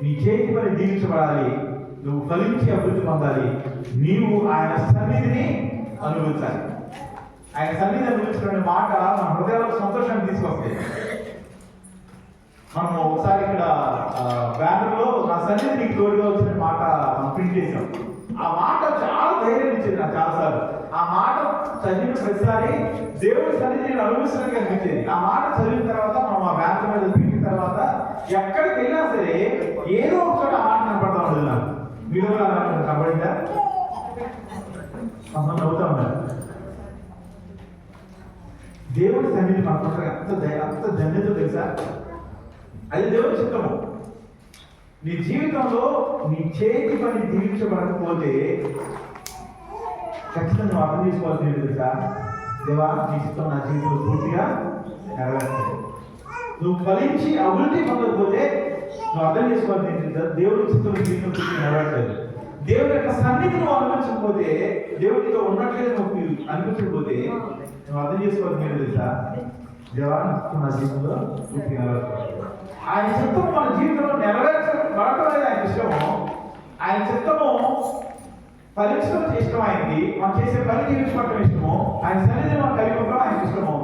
A: నీ చేతి పని దీవించబడాలి, నువ్వు ఫలించి అభివృద్ధి పొందాలి, నీవు ఆయన సన్నిధిని అనుభవించాలి. ఆయన సన్నిధి అనుభవించిన మాట మన హృదయాలకు సంతోషాన్ని తీసుకొస్తాయి. మనం ఒకసారి ఇక్కడ బ్యానర్లో నా సన్నిధి నీకు తోడుగా వచ్చిన మాట మనం ప్రింట్ చేసాం. ఆ మాట చాలా ధైర్యం ఇచ్చేది నాకు చాలాసార్లు. ఆ మాట చదివిన ప్రతిసారి దేవుడి సన్నిధిని అనుభవిస్తున్నట్టు అనిపించేది. ఆ మాట చదివిన తర్వాత మనం ఆ బ్యానర్ మీద ప్రింట్ తర్వాత ఎక్కడికి వెళ్ళినా సరే ఏదో ఒక చోట ఆ మాట కనపడతా ఉండదు నాకు. మీరు కూడా కనబడిందా? మనం నవ్వుతా ఉన్నారు. దేవుడి సన్నిధి మనకు అంత ధన్యత తెలుసా? అది దేవుడి చిత్తము. నీ జీవితంలో నీ చేతి పని దీవించబడకపోతే ఖచ్చితంగా నువ్వు అర్థం చేసుకోవాల్సింది ఏంటి తెలుసా? దేవా నీ చిత్తం నా జీవితంలో పూర్తిగా నెరవేర్చాలి. నువ్వు ఫలించి అభివృద్ధి పొందకపోతే నువ్వు అర్థం చేసుకోవాల్సింది ఏంటి తెలుసా? దేవుడి చిత్తం నీ జీవితం పూర్తిగా నెరవేర్చాలి. దేవుడి యొక్క సన్నిధి నువ్వు అనిపించకపోతే, దేవుడితో ఉన్నట్లయితే నువ్వు అనిపించకపోతే నువ్వు అర్థం చేసుకోవాల్సింది ఏంటి తెలుసా? దేవా నా జీవితంలో పూర్తిగా నెరవేర్చాలి. ఆయన చిత్తము మన జీవితంలో నెరవేర్చబడటం అనేది ఆయన ఇష్టము. ఆయన చిత్తము ఫలించడం ఇష్టం ఆయనకి. మనం చేసే పని జీవించబడటం ఇష్టము. ఆయన సన్నిధిని మనం కలిగి ఉండడం ఆయనకి ఇష్టము.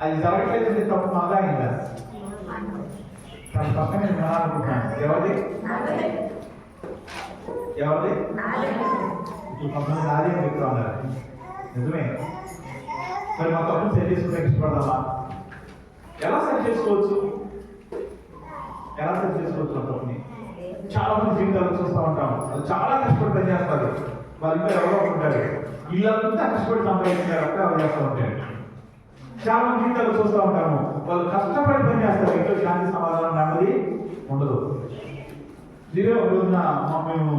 A: అది జరగట్లేదు తప్పు మళ్ళా అయిందా? తన పక్కన నేను వినాలనుకుంటున్నాను. ఎవరిది పక్కన నాదే అని చెప్తా ఉన్నారు. నిజమే. మరి మా తప్పును సెట్ చేసుకుంటే ఇష్టపడదామా? ఎలా సెట్ చేసుకోవచ్చు మా తప్పుని? చాలా మంది జీవితాలు చూస్తూ ఉంటాం. చాలా కష్టపడి పని చేస్తారు. వాళ్ళ ఇంట్లో ఎవరో ఉంటారు, ఇల్లంతా కష్టపడి సంపాదించారంటే అవి చేస్తూ ఉంటారు. చాలా మంది జీవితాలు చూస్తూ ఉంటాము, వాళ్ళు కష్టపడి పని చేస్తారు, ఇంట్లో శాంతి సమాధానం నెమ్మది ఉండదు. ఇదే ఒక రోజున మేము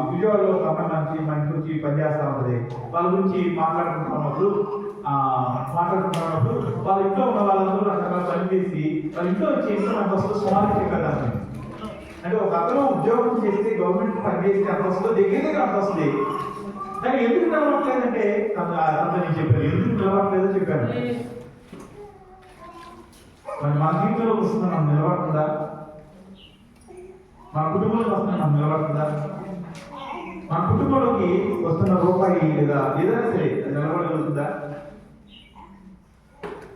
A: విజయవాడలో ఒక అమ్మాయి మా ఇంటి గురించి పనిచేస్తూ ఉంటుంది. వాళ్ళ గురించి మాట్లాడుకుంటున్నప్పుడు వాళ్ళ ఇంట్లో ఉన్న వాళ్ళందరూ రకరకాల పని చేసి వాళ్ళ ఇంట్లో వచ్చి ఇంట్లో అంత వస్తుంది సుమారు చెప్పారు. అంటే ఒక అతను ఉద్యోగం చేస్తే గవర్నమెంట్ పని చేస్తే అంత వస్తుంది, దగ్గర అంత వస్తుంది. కానీ ఎందుకు నిలవట్లేదంటే నేను చెప్పాను, ఎందుకు నిలవట్లేదో చెప్పాను. మరి మన జీవితంలోకి వస్తుంది మనం నిలబడుతుందా? మన కుటుంబంలోకి వస్తున్నా మనం నిలబడుతుందా? మన కుటుంబంలోకి వస్తున్న రూపాయి లేదా ఏదైనా సరే నిలబడగలుగుతుందా?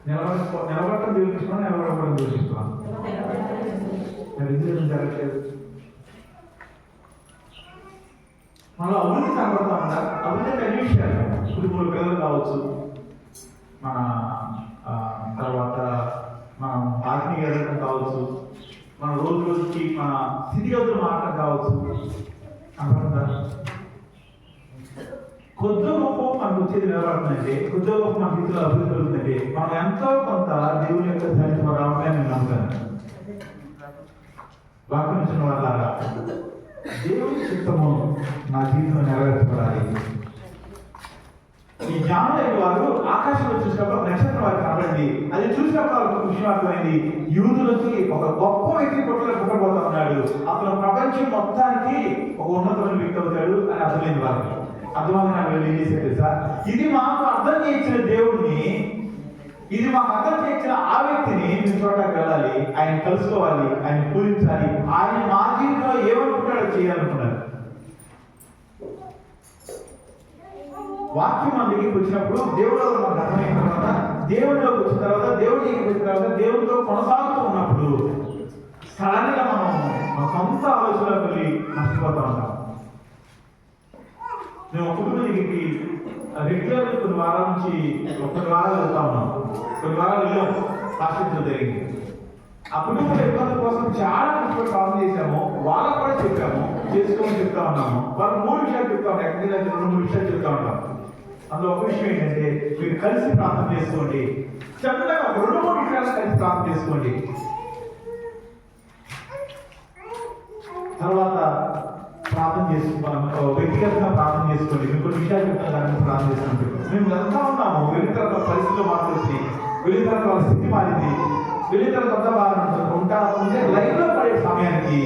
A: నిలబడటం దూషిస్తున్నాం, నిలబడకూడదు దూషిస్తున్నాం. జరగట్లేదు. మనలో అభివృద్ధి కనబడతా ఉందా? అభివృద్ధి అన్ని విషయాలు, కుటుంబంలో పిల్లలు కావచ్చు, మన తర్వాత మనం ఆత్మీయ ఎదగడం కావచ్చు, మన రోజు రోజుకి మన స్థితిగతులు మారడం కావచ్చు, అర్థమవుతుందా? కొద్ది గొప్ప మనకు వచ్చేది నిలబడుతుందంటే, కొద్ది గొప్ప మన జీవితంలో అభివృద్ధి కలుగుతుందంటే మనం ఎంతో కొంత దేవుని యొక్క సన్నిధిలో రావడమే నేను నమ్ముతాను. వాక్యం ఇచ్చిన వాళ్ళారా, దేవుని చిత్తము నా జీవితంలో నెరవేర్చబడాలి. ఈ జ్ఞానులైన వారు ఆకాశంలో చూసినప్పుడు నక్షత్రం వారికి కనబడింది. అది చూసినప్పుడు వాళ్ళకి విషయం అర్థమైంది. యూదులకి ఒక గొప్ప వ్యక్తి పుట్టబోతా ఉన్నాడు, అతను ప్రపంచం మొత్తానికి ఒక ఉన్నతమైన వ్యక్తి అవుతాడు అని అర్థమైంది వాళ్ళకి. అర్థమైన ఏం చేసేది తెలుసా? ఇది మాకు అర్థం చేయించిన దేవుడిని, ఇది మాకు అర్థం చేయించిన ఆ వ్యక్తిని మేము చూడటానికి వెళ్ళాలి, ఆయన కలుసుకోవాలి, ఆయన పూజించాలి, ఆయన మా జీవితంలో ఏమనుకుంటాడో చేయాలనుకున్నారు. వాక్యం మన దగ్గరికి వచ్చినప్పుడు దేవుడు మనకు అర్థమైన తర్వాత, దేవుడిలోకి వచ్చిన తర్వాత, దేవుడి దగ్గరికి వచ్చిన తర్వాత, దేవుడితో కొనసాగుతూ ఉన్నప్పుడు సడన్గా మనం మన సొంత ఆలోచనలోకి వెళ్ళి నష్టపోతూ ఉంటాం. మేము ఒక కుటుంబం దగ్గరికి రెగ్యులర్ కొన్ని వారాల నుంచి కొన్ని వారాలు వెళ్తా ఉన్నాం. కొన్ని వారాలు వెళ్ళాం, ఆశించడం జరిగింది. ఆ కుటుంబ ఇబ్బందుల కోసం చాలా కష్టపడి ప్రార్థన చేశాము. వాళ్ళకు కూడా చెప్పాము, చేసుకోమని చెప్తా ఉన్నాము. వాళ్ళు 3 విషయాలు చెప్తా ఉంటాం, ఎక్కడ 2-3 విషయాలు చెప్తా ఉంటాం. అందులో ఒక విషయం ఏంటంటే, మీరు కలిసి ప్రార్థన చేసుకోండి. చక్కగా 2-3 విషయాలు కలిసి ప్రార్థన చేసుకోండి. తర్వాత ప్రార్థన చేసుకుంటాం, వ్యక్తిగతంగా ప్రార్థన చేసుకోండి. మీకు కొన్ని విషయాలు చెప్తాను, దాని గురించి ప్రార్థన చేసుకోండి. మేము వెళ్తా ఉన్నాము, వెళ్ళిన తర్వాత పరిస్థితులు మార్చేసి, వెళ్ళిన తర్వాత వాళ్ళ స్థితి మారింది, వెళ్ళిన తర్వాత ఉంటా ఉంటే లైన్లో పడే సమయానికి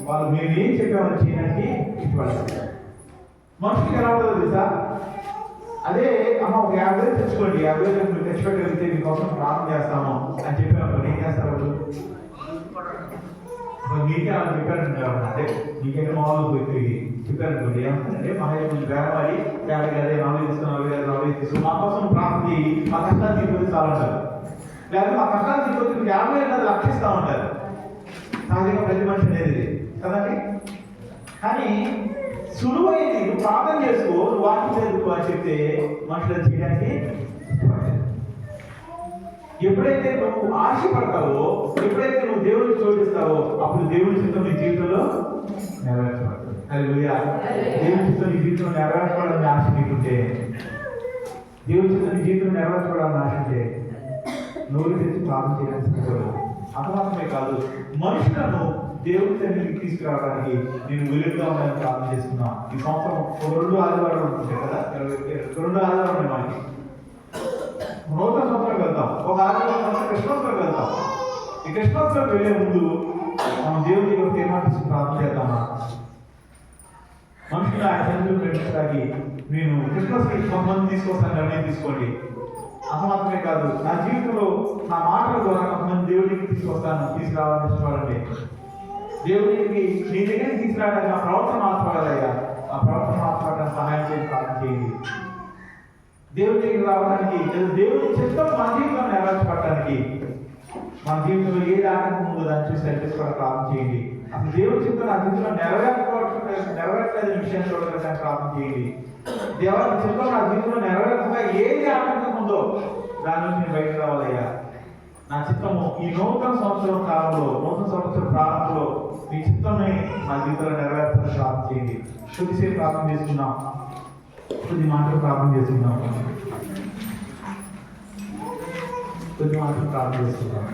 A: వాళ్ళు మేము ఏం చెప్పామని చేయడానికి ఇష్టపడతారు. మనుషులకి ఎలా ఉంటుందో తెలుసా? అదే అమ్మ ఒక 50,000 తెచ్చుకోండి, 50,000 మీరు తెచ్చిపెట్టగలిగితే మీకోసం ప్రార్థన చేస్తాము అని చెప్పాము. ఏం చేస్తారు వాళ్ళు? మీకే అలా చెప్పారంటే అంటే మీకైతే మామూలు పోయి చెప్పారనుకోండి, ఏమంటారంటే మహేష్ వేరవాడి అదే 40 తీసుకుని మా కోసం ప్రార్థన చేయి, మా కష్టాలు తీసుకొని చాలా ఉంటారు. లేకపోతే మా కష్టాలు తీసుకొచ్చి 50,000 లక్షిస్తూ ఉంటారు. సహజంగా ప్రతి మనిషి అనేది కదండి. కానీ సులువైంది, నువ్వు ప్రార్థన చేసుకో, నువ్వు వాక్యం చదువుకో అని చెప్తే మనుషులు చేయడానికి ఎప్పుడైతే నువ్వు ఆశపడతావో, ఎప్పుడైతే నువ్వు దేవుడికి చోటిస్తావో, అప్పుడు దేవుడి చిత్తం నీ జీవితంలో నెరవేర్చబడుతుంది. హల్లెలూయా. దేవుడి చిత్తం నీ జీవితంలో నెరవేర్చబడాలని ఆశ నీకుంటే, దేవుడి చిత్తం నీ జీవితంలో నెరవేర్చబడాలని ఆశ ఉంటే నోరు తెచ్చి ప్రార్థన చేయడానికి అంత మాత్రమే కాదు, మనుషులను దేవుడి సన్నిధికి తీసుకురావడానికి నేను వెలుగుగా ఉండాలని ప్రార్థన చేస్తున్నా. ఈ సంవత్సరం 2 ఆదివారాలు ఉంటుంటాయి కదా, 2 ఆదివారాలు ఉన్నాయి మనకి. నూతన సంవత్సరం వెళ్తాం, ఒక ఆదివారం క్రిస్మస్లోకి వెళ్తాం. ఈ క్రిస్మస్లోకి వెళ్ళే ముందు మనం దేవుడి దగ్గర తీర్మానించి ప్రార్థన చేద్దామా? మనుషులు ఆయన సన్నిధిలో ప్రేమించడానికి నేను క్రిస్మస్కి కొంతమంది తీసుకొస్తాను నిర్ణయం తీసుకోండి. అంత మాత్రమే కాదు, నా జీవితంలో నా మాటల ద్వారా కొంతమంది దేవుడికి తీసుకురావాలని ఇష్టపడండి. దేవుడికి నీ దగ్గరికి తీసుకురావడానికి నా ప్రవర్తన మార్చుకోవాలయ్యా, ఆ ప్రవర్తన మార్చుకోవడానికి సహాయం చేసి ప్రార్థన చేయండి. దేవుడి దగ్గరికి రావడానికి, దేవుడి చిత్తం మన జీవితంలో నెరవేర్చబడటానికి, మన జీవితంలో ఏది ఆటంకం ఉందో దాన్ని చూసి సరిచేసుకోవడానికి ప్రార్థన చేయండి. అసలు దేవుడి చిత్తం నా జీవితంలో నెరవేర్చలేని విషయాన్ని చూడడానికి ప్రార్థన చేయండి. దేవుడి చిత్తం నా జీవితంలో నెరవేర్చగా ఏది ఆటంకం ఉందో దాని నుంచి నేను బయటకు రావాలయ్యా. నా చిత్తము ఈ నూతన సంవత్సరం కాలంలో, నూతన సంవత్సరం ప్రారంభంలో మీ చిత్తాన్ని నా జీవితంలో నెరవేర్చాలని ప్రార్థన చేయండి. కొద్దిసేపు ప్రార్థన చేసుకున్నాం, కొద్ది మాటలు ప్రార్థన చేసుకున్నాం, కొద్ది మాటలు ప్రార్థన చేసుకున్నాం.